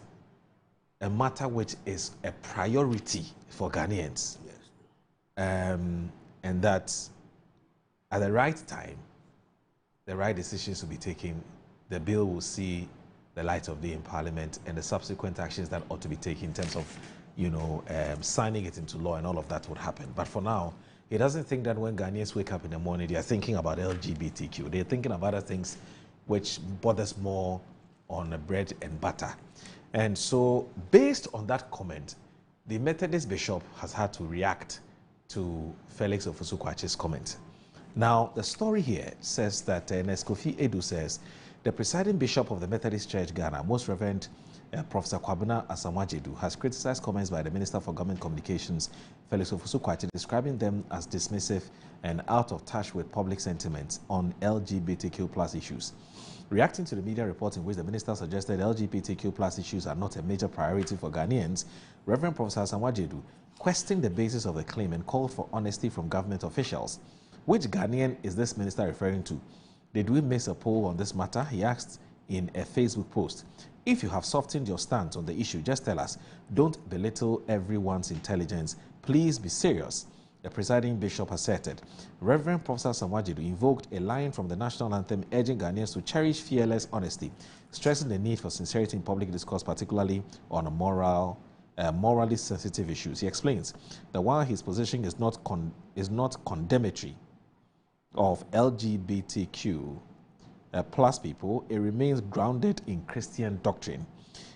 a matter which is a priority for Ghanaians. and that at the right time, the right decisions will be taken. The bill will see the light of day in Parliament, and the subsequent actions that ought to be taken in terms of, signing it into law and all of that would happen. But for now, he doesn't think that when Ghanaians wake up in the morning, they are thinking about LGBTQ. They're thinking about other things which bothers more on bread and butter. And so, based on that comment, the Methodist bishop has had to react to Felix Ofosu-Kwakye's comment. Now, the story here says that Neskofi Edu says, the presiding bishop of the Methodist Church Ghana, Most Reverend Professor Kwabena Asamoah-Gyedu, has criticized comments by the Minister for Government Communications, Felix Ofosu-Kwakye, describing them as dismissive and out of touch with public sentiment on LGBTQ plus issues. Reacting to the media report in which the minister suggested LGBTQ plus issues are not a major priority for Ghanaians, Reverend Professor Asamoah-Gyedu questioned the basis of the claim and called for honesty from government officials. Which Ghanaian is this minister referring to? Did we miss a poll on this matter? He asked in a Facebook post. If you have softened your stance on the issue, just tell us. Don't belittle everyone's intelligence. Please be serious, the presiding bishop asserted. Reverend Professor Asamoah-Gyedu invoked a line from the national anthem urging Ghanaians to cherish fearless honesty, stressing the need for sincerity in public discourse, particularly on morally sensitive issues. He explains that while his position is not condemnatory of LGBTQ plus people, it remains grounded in Christian doctrine.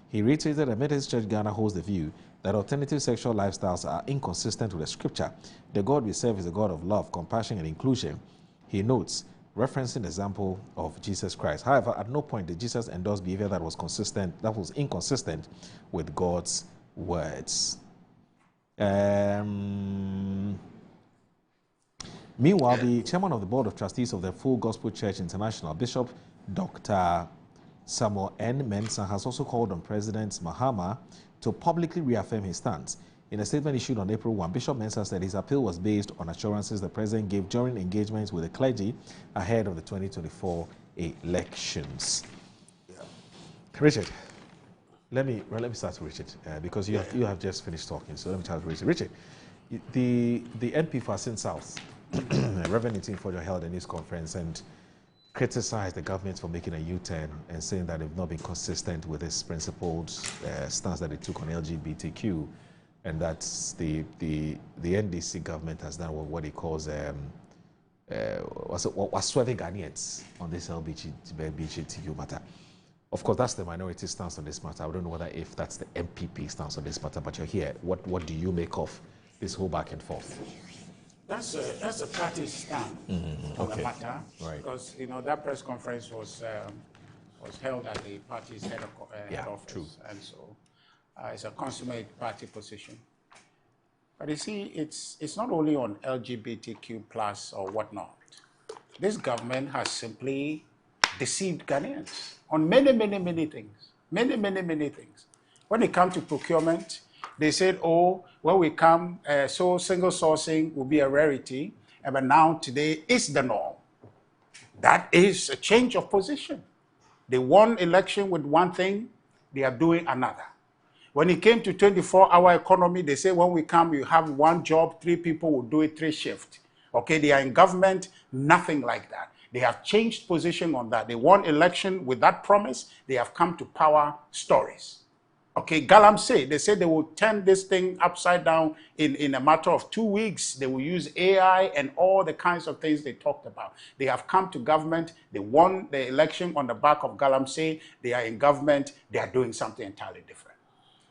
He reiterated that Methodist Church Ghana holds the view that alternative sexual lifestyles are inconsistent with the scripture. The God we serve is a God of love, compassion, and inclusion. He notes, referencing the example of Jesus Christ. However, at no point did Jesus endorse behavior that was inconsistent with God's words. Meanwhile, the chairman of the board of trustees of the Full Gospel Church International, Bishop Dr. Samuel N. Mensah, has also called on President Mahama to publicly reaffirm his stance. In a statement issued on April 1, Bishop Mensah said his appeal was based on assurances the president gave during engagements with the clergy ahead of the 2024 elections. Richard, let me start with Richard because you have just finished talking. So let me start with Richard. Richard, the MP for Asin South, Reverend Nitin Fojo, held a news conference and criticized the government for making a U-turn and saying that they've not been consistent with this principled stance that they took on LGBTQ, and that the NDC government has done what he calls was swerving Ghanaians on this LGBTQ matter. Of course, that's the minority stance on this matter. I don't know whether if that's the MPP stance on this matter, but you're here. What do you make of this whole back and forth? That's a party stand on the matter, right? Because that press conference was held at the party's head office, true. And so it's a consummate party position. But you see, it's not only on LGBTQ plus or whatnot. This government has simply deceived Ghanaians on many things, many things. When it comes to procurement, they said, oh, when we come, so single sourcing will be a rarity, but now today is the norm. That is a change of position. They won election with one thing, they are doing another. When it came to 24-hour economy, they say when we come, you have one job, 3 people will do it 3 shifts. Okay, they are in government, nothing like that. They have changed position on that. They won election with that promise. They have come to power stories. Okay, Galamsey, they said they will turn this thing upside down in a matter of 2 weeks. They will use AI and all the kinds of things they talked about. They have come to government. They won the election on the back of Galamsey. They are in government. They are doing something entirely different.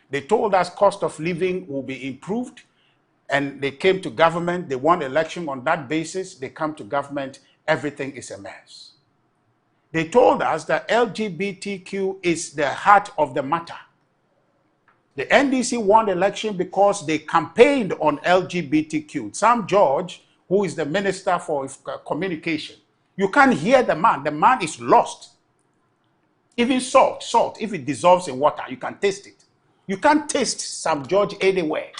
They told us cost of living will be improved, and they came to government. They won election on that basis. They come to government. Everything is a mess. They told us that LGBTQ is the heart of the matter. The NDC won the election because they campaigned on LGBTQ. Sam George, who is the Minister for Communication, you can't hear the man. The man is lost. Even salt, if it dissolves in water, you can taste it. You can't taste Sam George anywhere.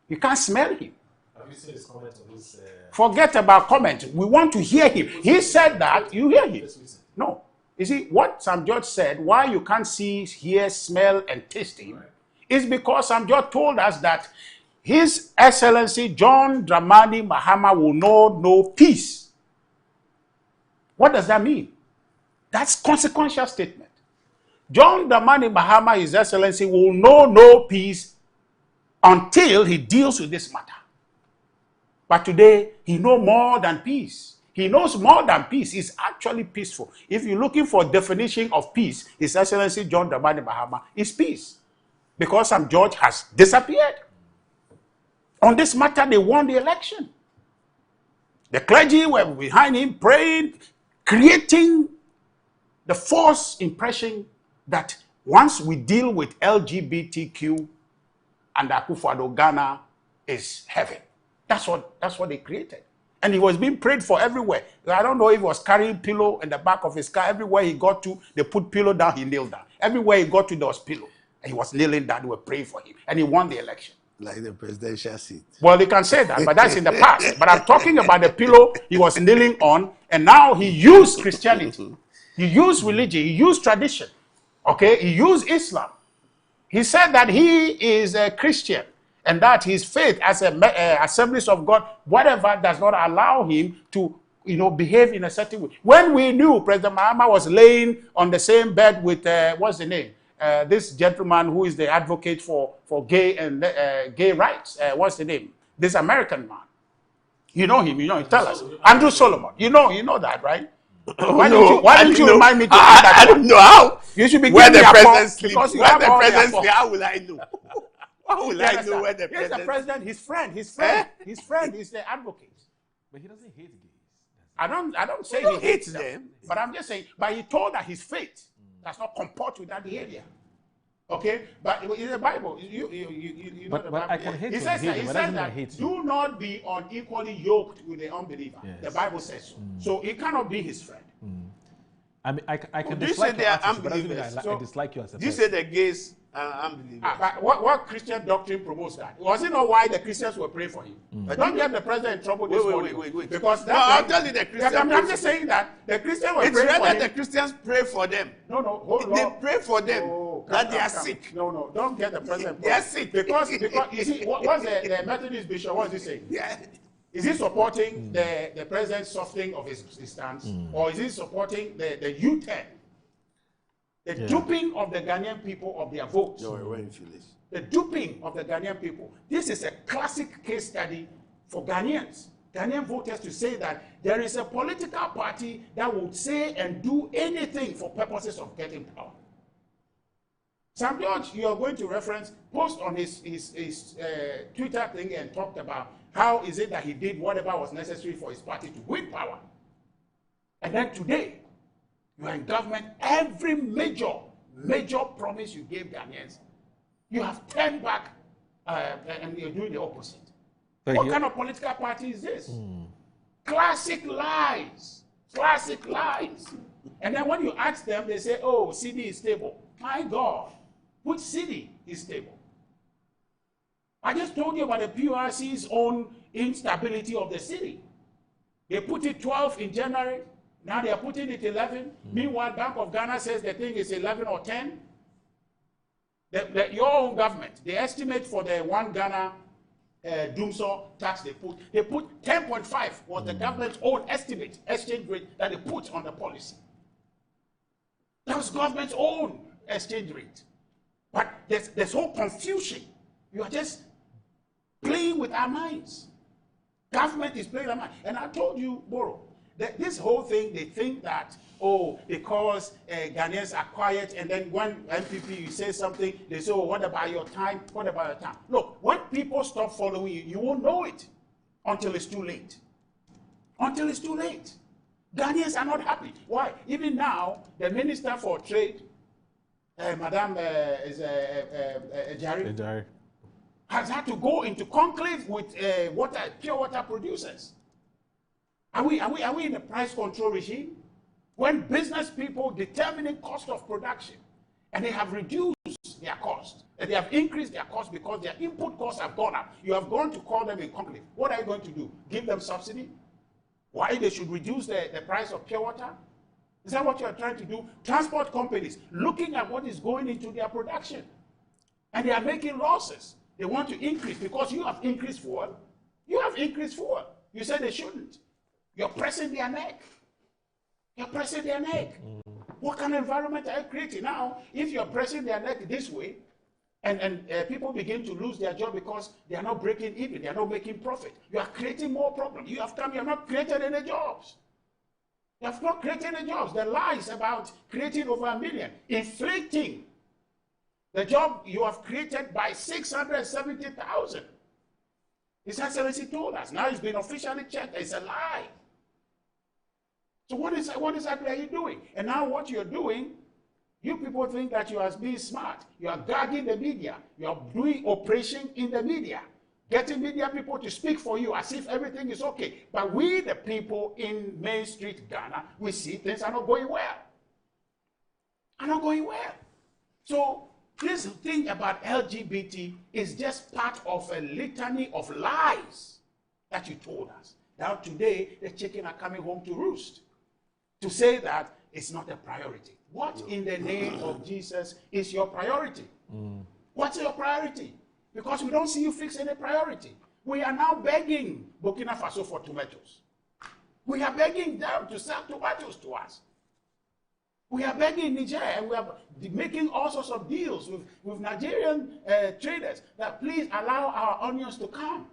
You can't smell him. Have you seen his comment on this? Forget about comment. We want to hear him. He said that, you hear him. No. You see, what Sam George said, why you can't see, hear, smell, and taste him, is because Sam George told us that His Excellency John Dramani Mahama will know no peace. What does that mean? That's consequential statement. John Dramani Mahama, His Excellency, will know no peace until he deals with this matter. But today, he knows more than peace. He knows more than peace. It's actually peaceful. If you're looking for a definition of peace, His Excellency John Dramani Mahama is peace. Because some judge has disappeared. On this matter, they won the election. The clergy were behind him, praying, creating the false impression that once we deal with LGBTQ and Akufo-Addo, Ghana is heaven. That's what they created. And he was being prayed for everywhere. I don't know if he was carrying pillow in the back of his car. Everywhere he got to, they put pillow down, he kneeled down. Everywhere he got to, there was pillow. And he was kneeling down, they were praying for him. And he won the election. Like the presidential seat. Well, they can say that, but that's in the past. But I'm talking about the pillow he was kneeling on, and now he used Christianity. He used religion, he used tradition. Okay, he used Islam. He said that he is a Christian and that his faith as Assemblies of God, whatever, does not allow him to, behave in a certain way. When we knew President Mahama was laying on the same bed with, what's the name? This gentleman who is the advocate for gay and gay rights. What's the name? This American man. You know him. Tell us. Andrew Solomon. You know that, right? Why don't you remind me to add that? I don't know how. You should be where giving the me president sleeps. Because you where have the all president their sleeps. How will I know? How will I know where the Here's president? the president. His friend is the advocate. But he doesn't hate gays. I don't say he hates them, but I'm just saying. But he told that his faith does not comport with that behavior. Okay, but in the Bible, you know the Bible. I can hate He says that hate do not be unequally yoked with the unbeliever. Yes. The Bible says so. So he cannot be his friend. I mean, I can you say dislike they your are attitude, but doesn't mean unbelievers? I dislike you as a person. You say the gays are unbelievers. But what Christian doctrine promotes that? Was it not why the Christians were praying for him? Don't get the president in trouble this morning. Wait. Because I'll tell you the Christians. I'm just saying that the Christians were praying for him. It's rather the Christians pray for them. No, hold on. They pray for them that they are sick. No, don't get the president. They are sick. Because you see, what's the Methodist bishop, what is he saying? Yeah. Is he supporting the president's softening of his stance? Or is he supporting the U-turn? The duping of the Ghanaian people of their votes. The duping of the Ghanaian people. This is a classic case study for Ghanaians. Ghanaian voters to say that there is a political party that would say and do anything for purposes of getting power. Sam George, you are going to post on his Twitter thing and talked about how is it that he did whatever was necessary for his party to win power. And then today, you are in government, every major promise you gave Ghanaians, you have turned back and you're doing the opposite. What kind of political party is this? Classic lies. And then when you ask them, they say, oh, CD is stable. My God, which city is stable? I just told you about the PRC's own instability of the city. They put it 12 in January. Now they are putting it 11. Meanwhile, Bank of Ghana says the thing is 11 or 10. Your own government, the estimate for the 1 Ghana Doomsaw tax they put 10.5 was the government's own estimate, exchange rate that they put on the policy. That was government's own exchange rate. But there's whole confusion. You are just playing with our minds. Government is playing our minds. And I told you, Boro, that this whole thing, they think that, because Ghanaians are quiet, and then when MPP, you say something, they say, what about your time? What about your time? Look, when people stop following you, you won't know it until it's too late. Until it's too late. Ghanaians are not happy. Why? Even now, the Minister for Trade, Madam Jari, has had to go into conclave with pure water producers. Are we in a price control regime? When business people determining cost of production, and they have reduced their cost, and they have increased their cost because their input costs have gone up. You have gone to call them in conclave. What are you going to do? Give them subsidy? Why they should reduce the price of pure water? Is that what you are trying to do? Transport companies looking at what is going into their production, and they are making losses. They want to increase because you have increased fuel. You have increased fuel. You said they shouldn't. You're pressing their neck. You're pressing their neck. What kind of environment are you creating now? If you're pressing their neck this way, and people begin to lose their job because they are not breaking even, they are not making profit, you are creating more problems. You have not created any jobs. You have not created any jobs. The lies about creating over 1 million, inflating the job you have created by 670,000. His Excellency told us. Now it's been officially checked. It's a lie. So what exactly are you doing? And now what you're doing, you people think that you are being smart. You are gagging the media. You are doing operation in the media, getting media people to speak for you as if everything is okay. But we, the people in Main Street, Ghana, we see things are not going well. Are not going well. So this thing about LGBT is just part of a litany of lies that you told us. Now today, the chicken are coming home to roost to say that it's not a priority. What in the name of Jesus is your priority? What's your priority? Because we don't see you fix any priority. We are now begging Burkina Faso for tomatoes. We are begging them to sell tomatoes to us. We are begging Niger, and we are making all sorts of deals with Nigerian traders that please allow our onions to come.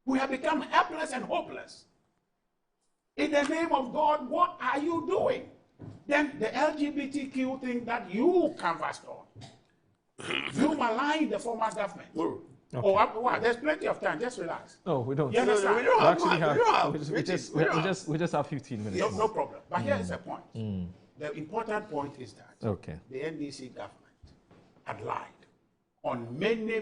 We have become helpless and hopeless. In the name of God, what are you doing? Then the LGBTQ thing that you canvassed on. You malign the former government. Okay. Oh, there's plenty of time. Just relax. No, we don't. You understand? We just have 15 minutes. No problem. But here is the point. The important point is that the NDC government had lied on many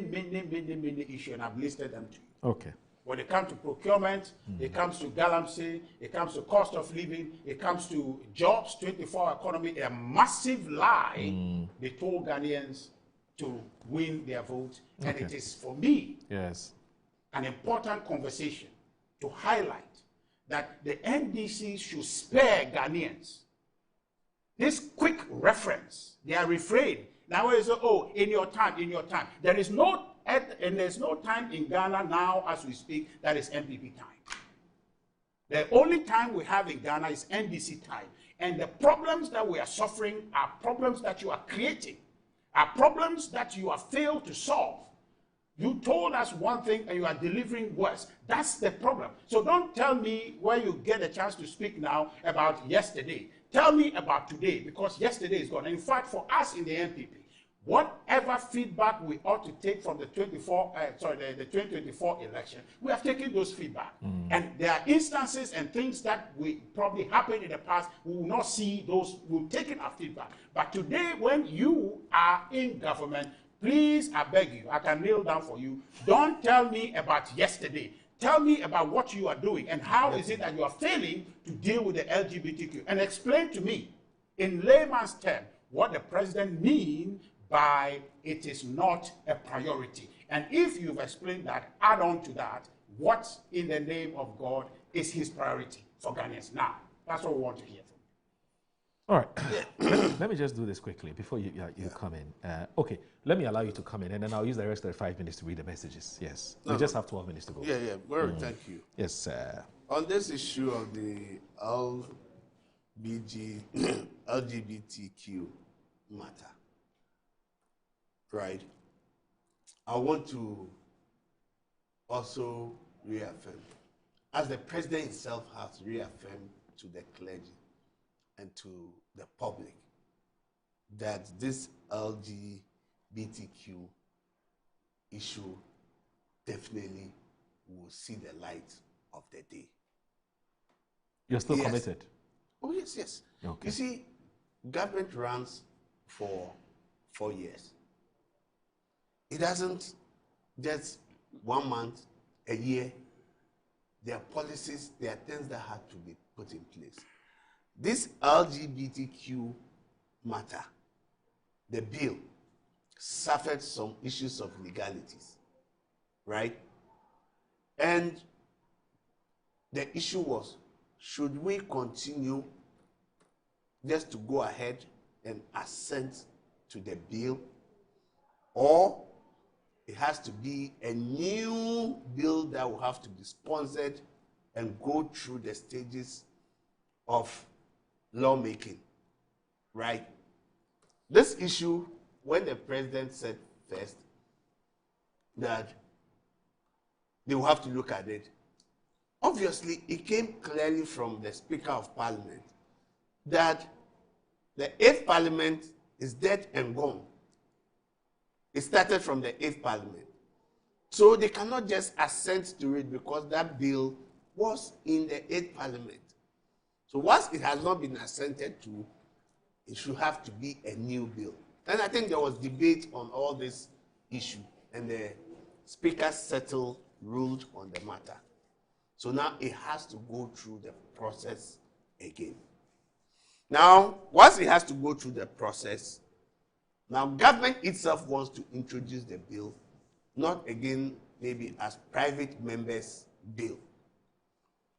issues, and I've listed them to you. Okay. When it comes to procurement, it comes to galamsey, it comes to cost of living, it comes to jobs, 24-hour economy, a massive lie they told Ghanaians to win their vote. And it is, for me, an important conversation to highlight that the NDC should spare Ghanaians this quick reference. They are refrained. Now it's, oh, in your time. There is no, and there's no time in Ghana now as we speak that is MPP time. The only time we have in Ghana is NDC time. And the problems that we are suffering are problems that you are creating, are problems that you have failed to solve. You told us one thing and you are delivering worse. That's the problem. So don't tell me where you get a chance to speak now about yesterday. Tell me about today, because yesterday is gone. And in fact, for us in the NPP, whatever feedback we ought to take from the 2024 election, we have taken those feedback. And there are instances and things that we probably happened in the past, we will not see those, we've taken our feedback. But today, when you are in government, please, I beg you, I can kneel down for you. Don't tell me about yesterday. Tell me about what you are doing and how is it that you are failing to deal with the LGBTQ. And explain to me, in layman's terms, what the president means by it is not a priority. And if you've explained that, add on to that, what in the name of God is his priority for Ghanaians now? That's what we want to hear from you. All right. Let me just do this quickly before you come in. Okay, let me allow you to come in, and then I'll use the rest of the 5 minutes to read the messages. Yes. We just have 12 minutes to go. Well, thank you. Yes, sir. On this issue of the LGBTQ matter, right, I want to also reaffirm, as the president himself has reaffirmed to the clergy and to the public, that this LGBTQ issue definitely will see the light of the day. You're still committed? Oh, yes. Okay. You see, government runs for 4 years. It doesn't just 1 month, a year. There are policies, there are things that have to be put in place. This LGBTQ matter, the bill, suffered some issues of legalities, right? And the issue was, should we continue just to go ahead and assent to the bill, or it has to be a new bill that will have to be sponsored and go through the stages of lawmaking, right? This issue, when the president said first that they will have to look at it, obviously it came clearly from the Speaker of Parliament that the 8th Parliament is dead and gone. It started from the 8th Parliament. So they cannot just assent to it because that bill was in the 8th Parliament. So once it has not been assented to, it should have to be a new bill. And I think there was debate on all this issue, and the Speaker ruled on the matter. So now it has to go through the process again. Now, once it has to go through the process, now government itself wants to introduce the bill, not again maybe as private members' bill.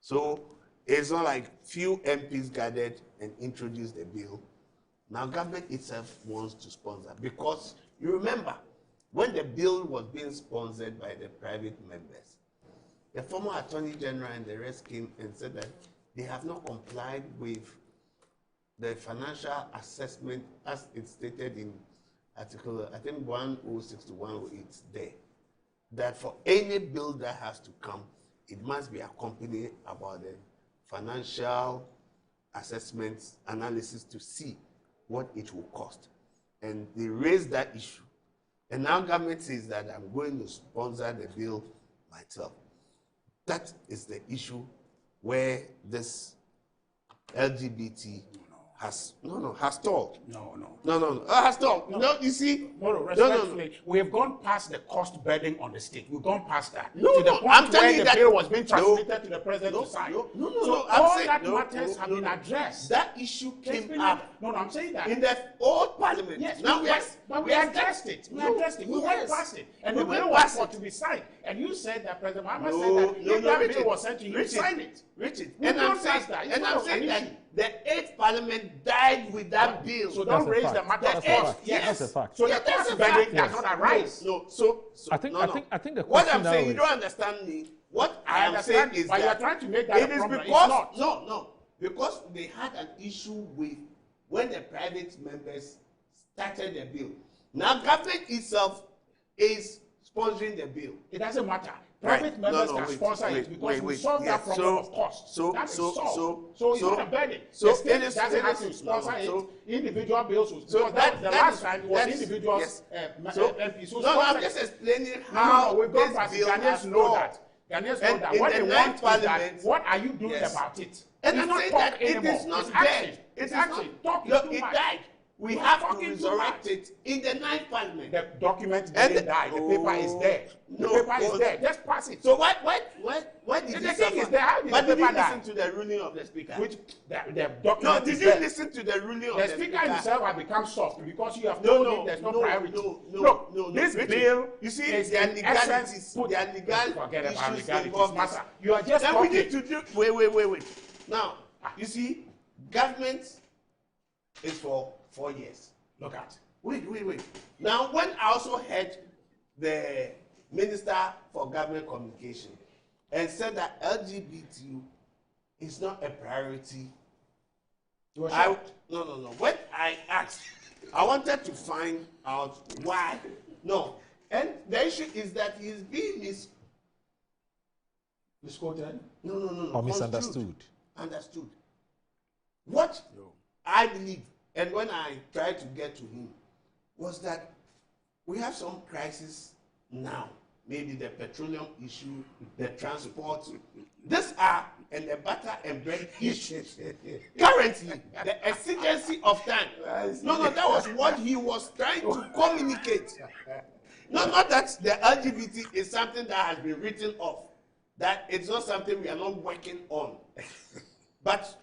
So it's not like few MPs gathered and introduced the bill. Now government itself wants to sponsor, because you remember when the bill was being sponsored by the private members, the former Attorney General and the rest came and said that they have not complied with the financial assessment as it's stated in Article, I think 106 to 108 there, that for any bill that has to come, it must be accompanied about the financial assessments analysis to see what it will cost. And they raised that issue. And now government says that I'm going to sponsor the bill myself. That is the issue where this LGBT has stalled. Has stalled. No, you see, Respectfully, we have gone past the cost burden on the state. We've gone past that. To the point I'm where the bill was being transmitted to the president to sign. So all that matters have been addressed. That issue came up. I'm saying that in the old parliament. Yes, now but we addressed it. We addressed it. We went past it, and the bill was for to be signed. And you said that President Muhammad said that if that bill was sent to you, sign it. Richard, and I'm saying that the 8th Parliament died with that bill. So don't raise the matter of cost. That's a fact. So the cost burden does not arise. I think the what question I'm now saying, is, you don't understand me. What I am saying is but that you are trying to make that it a is problem. because because they had an issue with when the private members started the bill. Now government itself is sponsoring the bill. It doesn't matter. Private members can sponsor it because we solve that problem of cost. That is solved. So it's not a burden. The state doesn't have to sponsor it. Individual bills will sponsor that. The last time it was individuals. I'm just explaining how we've gone past it. Ghanaians know that. Ghanaians know that. What they want is that, what are you doing about it? And I'm saying that it is not dead. It's action. Talk is too it much. died. We have to resurrect it in the 9th Parliament. The document didn't die. The paper is there. The paper is there. Just pass it. So why did the you thing is there? How did but the did you paper die? listen to the ruling of the speaker? Which the document No, did is you there. listen to the ruling of the speaker? The speaker himself has become soft because you have told him there's no priority. Look, this bill, you see, is there are in legalities. essence There are legal forget about issues legalities, involved. master. You are just Then talking. we need to do. Wait. Now, you see, government is for 4 years. Look at. Wait. Now, when I also heard the Minister for Government Communication and said that LGBTQ is not a priority, you were shocked. No. When I asked, I wanted to find out why. No. And the issue is that he's being misquoted? No. Or misunderstood. Understood. What I believe, and when I tried to get to him, was that we have some crisis now. Maybe the petroleum issue, the transport. These are and the butter and bread issues. Currently, the exigency of time. No, that was what he was trying to communicate. No, not that the LGBT is something that has been written off. That it's not something we are not working on. But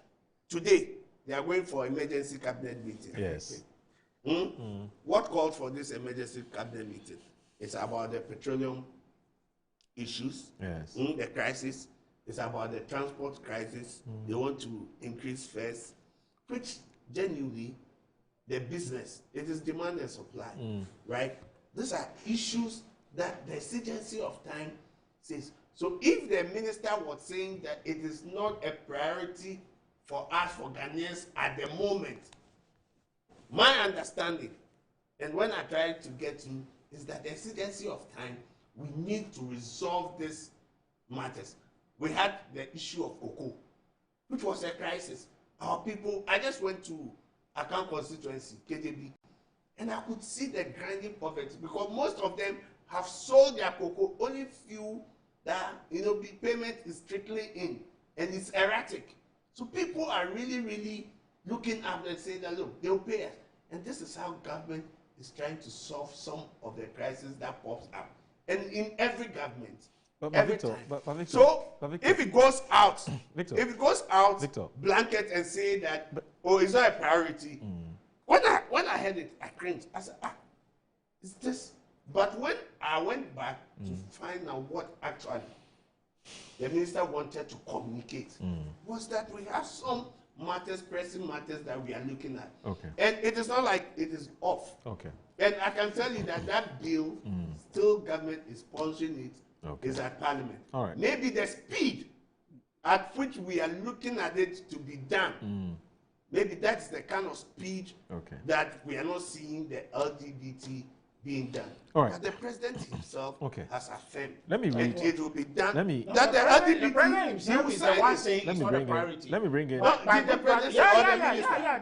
today, they are going for emergency cabinet meeting. Yes. What called for this emergency cabinet meeting? It's about the petroleum issues, the crisis. It's about the transport crisis. They want to increase fares, which genuinely, the business, it is demand and supply, right? These are issues that the exigency of time says. So if the minister was saying that it is not a priority for us, for Ghanaians at the moment, my understanding, and when I try to get to, is that the exigency of time, we need to resolve these matters. We had the issue of cocoa, which was a crisis. Our people, I just went to Akan constituency, KJB, and I could see the grinding poverty because most of them have sold their cocoa, only few that, the payment is strictly in, and it's erratic. So people are really, really looking up and saying that, look, they'll pay us. And this is how government is trying to solve some of the crises that pops up. And in every government, every time. If it goes out, blanket and say that, it's not a priority. When I heard it, I cringed. I said, it's this. But when I went back to find out what actually the minister wanted to communicate, was that we have some matters, pressing matters that we are looking at. Okay. And it is not like it is off. Okay. And I can tell you that bill, still government is sponsoring it, is at Parliament. All right. Maybe the speed at which we are looking at it to be done, maybe that's the kind of speed that we are not seeing the LGBT being done. All right. But the president himself has affirmed and it will be done. The president himself is the one saying it's not a priority. Let me bring in. Did the president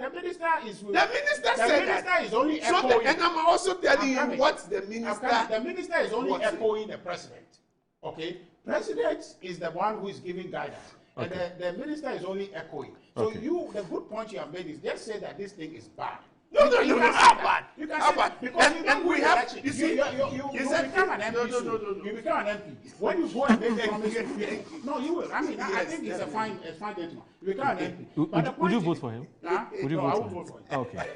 the minister is with, the minister said that. Is only so echoing. And I'm also telling you what the minister. The minister is only echoing the president. Okay, president is the one who is giving guidance, and the minister is only echoing. So the good point you have made is just say that this thing is bad. No, how bad? You can How say bad? because And we have, you become an MP. You become an MP. When you go and make promise to people, no, you will. I mean, I think it's a fine gentleman. You become an MP. Would you vote for him? Would you vote for him? Okay.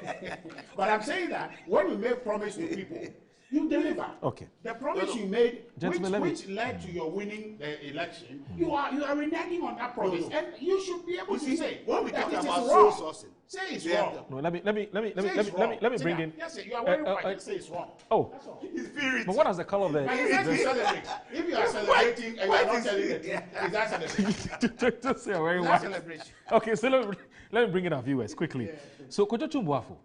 But I'm saying that when you make promise to people, you deliver. Okay. The promise you made, Gentlemen, which led to your winning the election, you are reneging on that promise, and you should be able to say when we that talk it is about wrong. soul sourcing. Say it's wrong. No, let me bring in. Yes, you are very right. Just say it's wrong. Oh, that's all. But what is the color of the? If you are celebrating and you are not telling the truth, is that celebration? Just say a very That's celebration. Okay, so let me bring in our viewers quickly. Yeah. So Kojo Tumbuafo,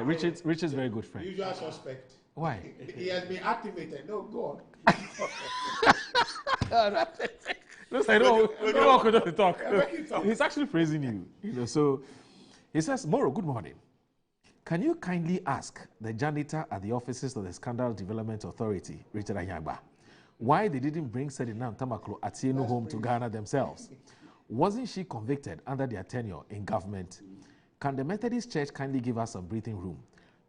Richard's very good friend. Usual suspect. Why? He has been activated. No, God. Looks like no Kojo to talk. He's actually praising you. So he says, Moro, good morning. Can you kindly ask the janitor at the offices of the Scandal Development Authority, Richard Anyagba, why they didn't bring Sedinam Tamaklo Atieno home to Ghana themselves? Wasn't she convicted under their tenure in government? Can the Methodist Church kindly give us some breathing room?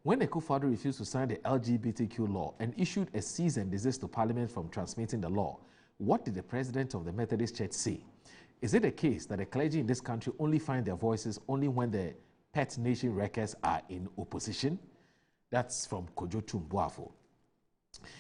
When Akufo-Addo refused to sign the LGBTQ law and issued a cease and desist to Parliament from transmitting the law, what did the president of the Methodist Church say? Is it a case that the clergy in this country only find their voices only when the pet nation wreckers are in opposition? That's from Kojo Tumbuafo.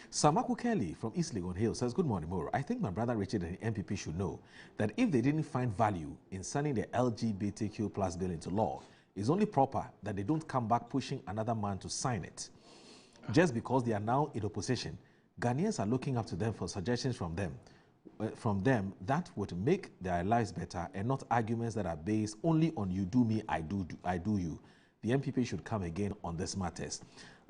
Samaku Kelly from East Legon Hill says, good morning, Moro. I think my brother Richard and the MPP should know that if they didn't find value in signing the LGBTQ plus bill into law, it's only proper that they don't come back pushing another man to sign it. Just because they are now in opposition, Ghanaians are looking up to them for suggestions from them that would make their lives better and not arguments that are based only on you do me, I do you. The MPP should come again on this matters.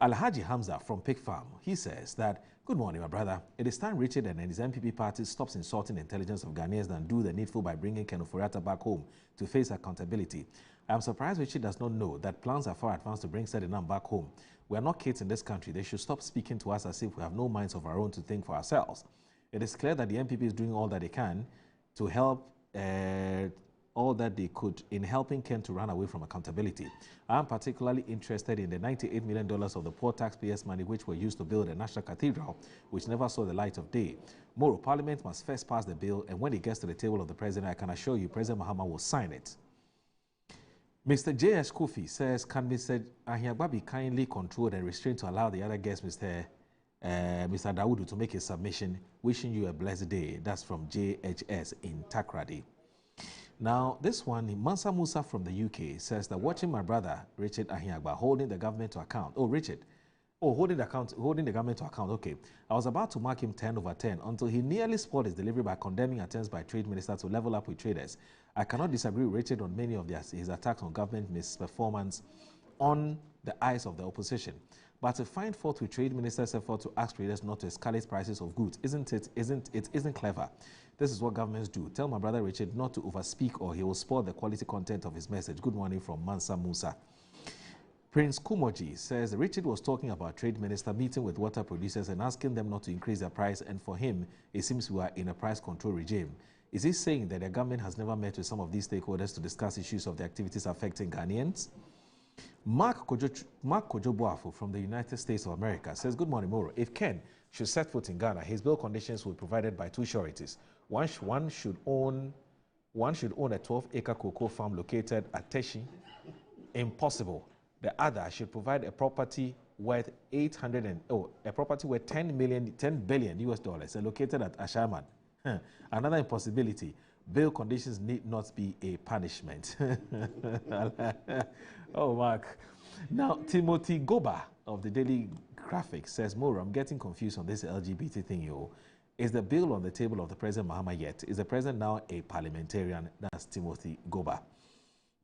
Alhaji Hamza from Pig Farm, he says that, good morning, my brother. It is time Richard and his MPP party stops insulting the intelligence of Ghanaians and do the needful by bringing Ken Ofori-Atta back home to face accountability. I am surprised Richard does not know that plans are far advanced to bring Sedinam back home. We are not kids in this country. They should stop speaking to us as if we have no minds of our own to think for ourselves. It is clear that the MPP is doing all that they can to help all that they could in helping Ken to run away from accountability. I am particularly interested in the $98 million of the poor taxpayers' money which were used to build a national cathedral, which never saw the light of day. Moro, Parliament must first pass the bill, and when it gets to the table of the President, I can assure you President Mahama will sign it. Mr. J.S. Kofi says, can Mr. Anyagba be kindly controlled and restrained to allow the other guest, Mr. Dawudu, to make a submission? Wishing you a blessed day. That's from JHS in Takrady. Now, this one, Mansa Musa from the UK says that watching my brother, Richard Anyagba, holding the government to account. Oh, Richard, Oh, holding the government to account. Okay. I was about to mark him 10/10 until he nearly spoiled his delivery by condemning attempts by trade minister to level up with traders. I cannot disagree with Richard on many of his attacks on government misperformance on the eyes of the opposition. But to find fault with trade minister's effort to ask traders not to escalate prices of goods isn't clever. This is what governments do. Tell my brother Richard not to overspeak or he will spoil the quality content of his message. Good morning from Mansa Musa. Prince Kumoji says Richard was talking about trade minister meeting with water producers and asking them not to increase their price, and for him, it seems we are in a price control regime. Is he saying that the government has never met with some of these stakeholders to discuss issues of the activities affecting Ghanaians? Mark Kojobuafo from the United States of America says, good morning, Moro. If Ken should set foot in Ghana, his bail conditions will be provided by two sureties. One should own a 12-acre cocoa farm located at Teshi. Impossible. The other should provide a property worth $10 billion US dollars and located at Ashaman. Another impossibility. Bail conditions need not be a punishment. Oh, Mark. Now, Timothy Goba of the Daily Graphic says, Moro, I'm getting confused on this LGBT thing, yo. Is the bill on the table of the President Mahama yet? Is the President now a parliamentarian? That's Timothy Goba.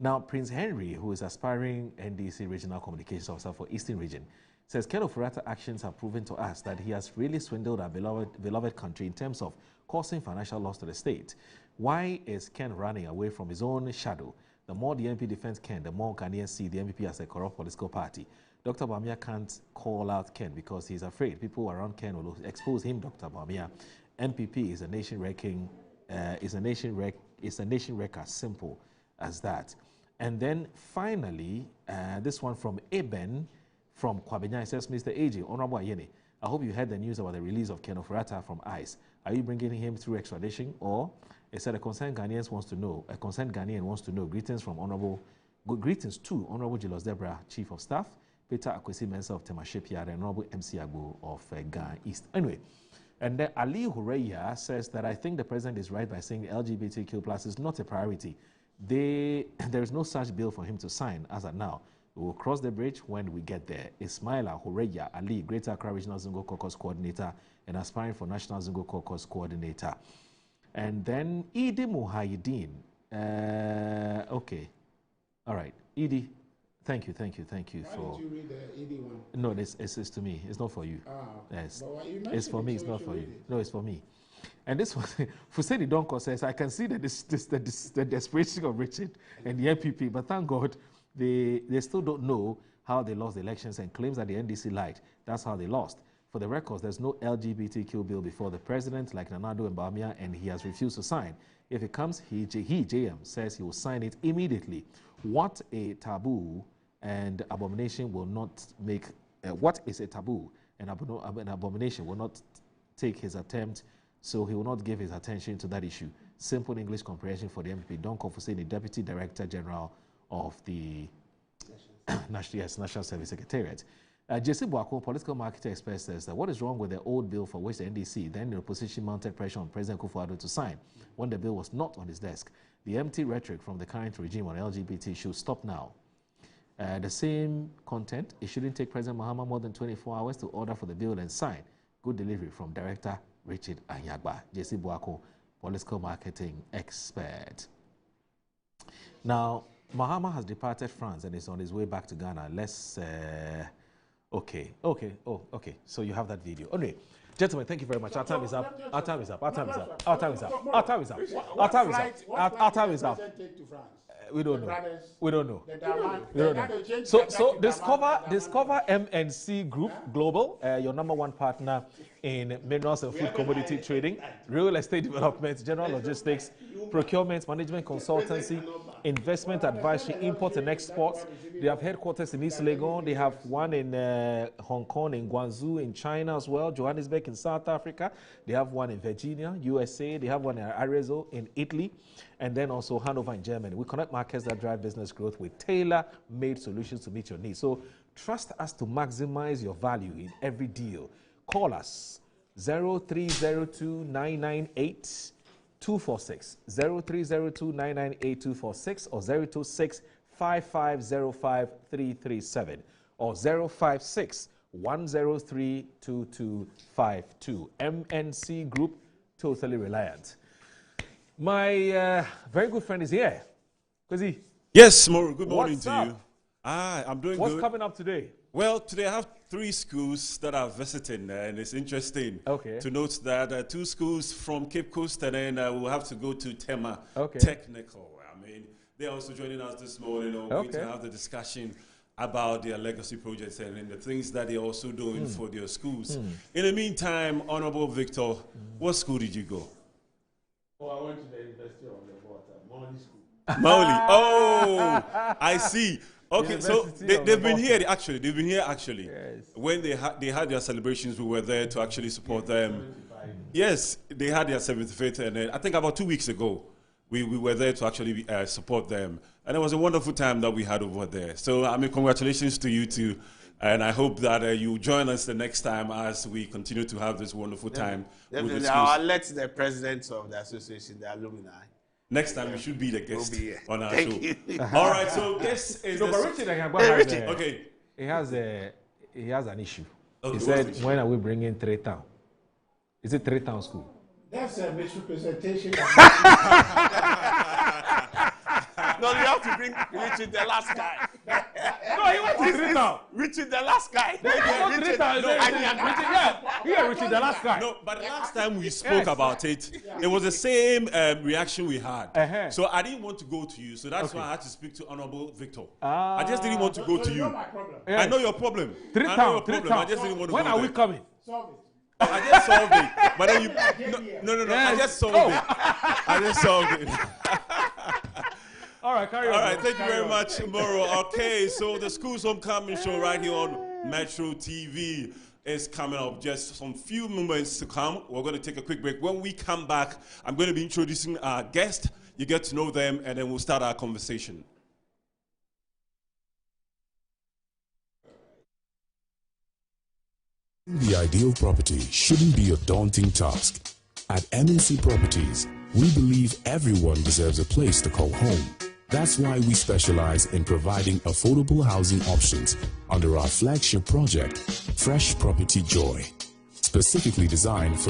Now, Prince Henry, who is aspiring NDC Regional Communications Officer for Eastern Region, says Ken Ofori-Atta's actions have proven to us that he has really swindled our beloved country in terms of causing financial loss to the state. Why is Ken running away from his own shadow? The more the MP defends Ken, the more Ghanaians see the MPP as a corrupt political party. Dr. Bawumia can't call out Ken because he's afraid people around Ken will expose him, Dr. Bawumia. MPP is a nation wrecker, simple as that. And then finally, this one from Eben from Kwabenya. It says, Mr. AJ, Honorable Ayene, I hope you heard the news about the release of Ken Ofori-Atta from ICE. Are you bringing him through extradition? Or it said a concerned Ghanaian wants to know. Greetings to Honorable Julius Debra, Chief of Staff, Peter Akwesi Mensa of Temashipia, and Honorable MC Agbo of Ghana East. Anyway, and then Ali Hureya says that I think the President is right by saying LGBTQ plus is not a priority. There is no such bill for him to sign as of now. We will cross the bridge when we get there. Ismaila Horeya Ali, Greater Accra Regional Zungo Caucus Coordinator and aspiring for National Zungo Caucus Coordinator. And then Edie Muhayideen. Okay. All right. Edie, thank you. Why did you read the Edie one? No, it's to me. It's not for you. Yes. It's for me. It's not for you. No, it's for me. And this one, Fuseni Donko says, I can see that the desperation of Richard and the MPP, but thank God they still don't know how they lost the elections and claims that the NDC lied. That's how they lost. For the records, there's no LGBTQ bill before the president like Nanado and Bawumia, and he has refused to sign. If it comes, JM, says he will sign it immediately. What a taboo and abomination will not make, what is a taboo and an abomination will not take his attempt, so he will not give his attention to that issue. Simple English comprehension for the MPP. Don Kofuseni, Deputy Director General of the National Service Secretariat. J.C. Boako, political marketer expert, says that what is wrong with the old bill for which the NDC, then the opposition, mounted pressure on President Kufuor to sign when the bill was not on his desk? The empty rhetoric from the current regime on LGBT should stop now. The same content, it shouldn't take President Mahama more than 24 hours to order for the bill and sign. Good delivery from Director Richard Anyagba. J.C. Boako, political marketing expert. Now, Mahama has departed France and is on his way back to Ghana. Let's... Okay. So you have that video. Anyway, gentlemen, thank you very much. Our time is up. Our time is up. We don't know. So discover MNC Group Global, your number one partner in minerals and food commodity trading, real estate development, general logistics, procurement, management consultancy, investment advisory, import and export. They have headquarters in East Legon. They have one in Hong Kong, in Guangzhou, in China as well, Johannesburg in South Africa. They have one in Virginia, USA. They have one in Arezzo in Italy, and then also Hanover in Germany. We connect markets that drive business growth with tailor-made solutions to meet your needs. So trust us to maximize your value in every deal. Call us 0302-998-246, 0302-998-246, or 026-5505337, or 056 103-2252. MNC Group, totally reliant. My very good friend is here. Kwesi. Yes, Moro, good morning to you. I'm doing good. What's coming up today? Well, today I have 3 schools that are visiting, and it's interesting to note that 2 schools from Cape Coast, and then we'll have to go to Tema Technical. I mean, they're also joining us this morning. We're going to have the discussion about their legacy projects and the things that they're also doing for their schools. In the meantime, Honorable Victor, what school did you go? Oh, I went to the University of the Water, Mauli School. Mauli. Oh, I see. Okay, so they've been here actually. They've been here actually. Yes. When they had their celebrations, we were there to actually support them. Yes, they had their 75th, and I think about 2 weeks ago, we were there to actually support them, and it was a wonderful time that we had over there. So I mean, congratulations to you too, and I hope that you join us the next time as we continue to have this wonderful time. Definitely, I'll let the president of the association, the alumni. Next time, you should be the guest on our Thank show. you. All right, so this is Richard, he has an issue. Okay, he said, when are we bringing 3 Town? Is it 3 Town school? That's a misrepresentation. No, you have to bring Richard, the last guy. No, he wants 3 Town. Richard, the last guy. Richard, the last guy. No, but the last time we spoke about it, it was the same reaction we had. So I didn't want to go to you, so that's why I had to speak to Honorable Victor. I just didn't want to go to you. I know your problem. 3 I know Town, your 3 problem. I Town. just didn't want to When go are we there. coming? Solve it. I just solved it. But then you... No. I just solved it. I just solved it. All right, carry on. All right, thank you very much, Moro. Okay, so the School's Homecoming show right here on Metro TV is coming up. Just some few moments to come. We're going to take a quick break. When we come back, I'm going to be introducing our guest. You get to know them, and then we'll start our conversation. The ideal property shouldn't be a daunting task. At MNC Properties, we believe everyone deserves a place to call home. That's why we specialize in providing affordable housing options under our flagship project, Fresh Property Joy, specifically designed for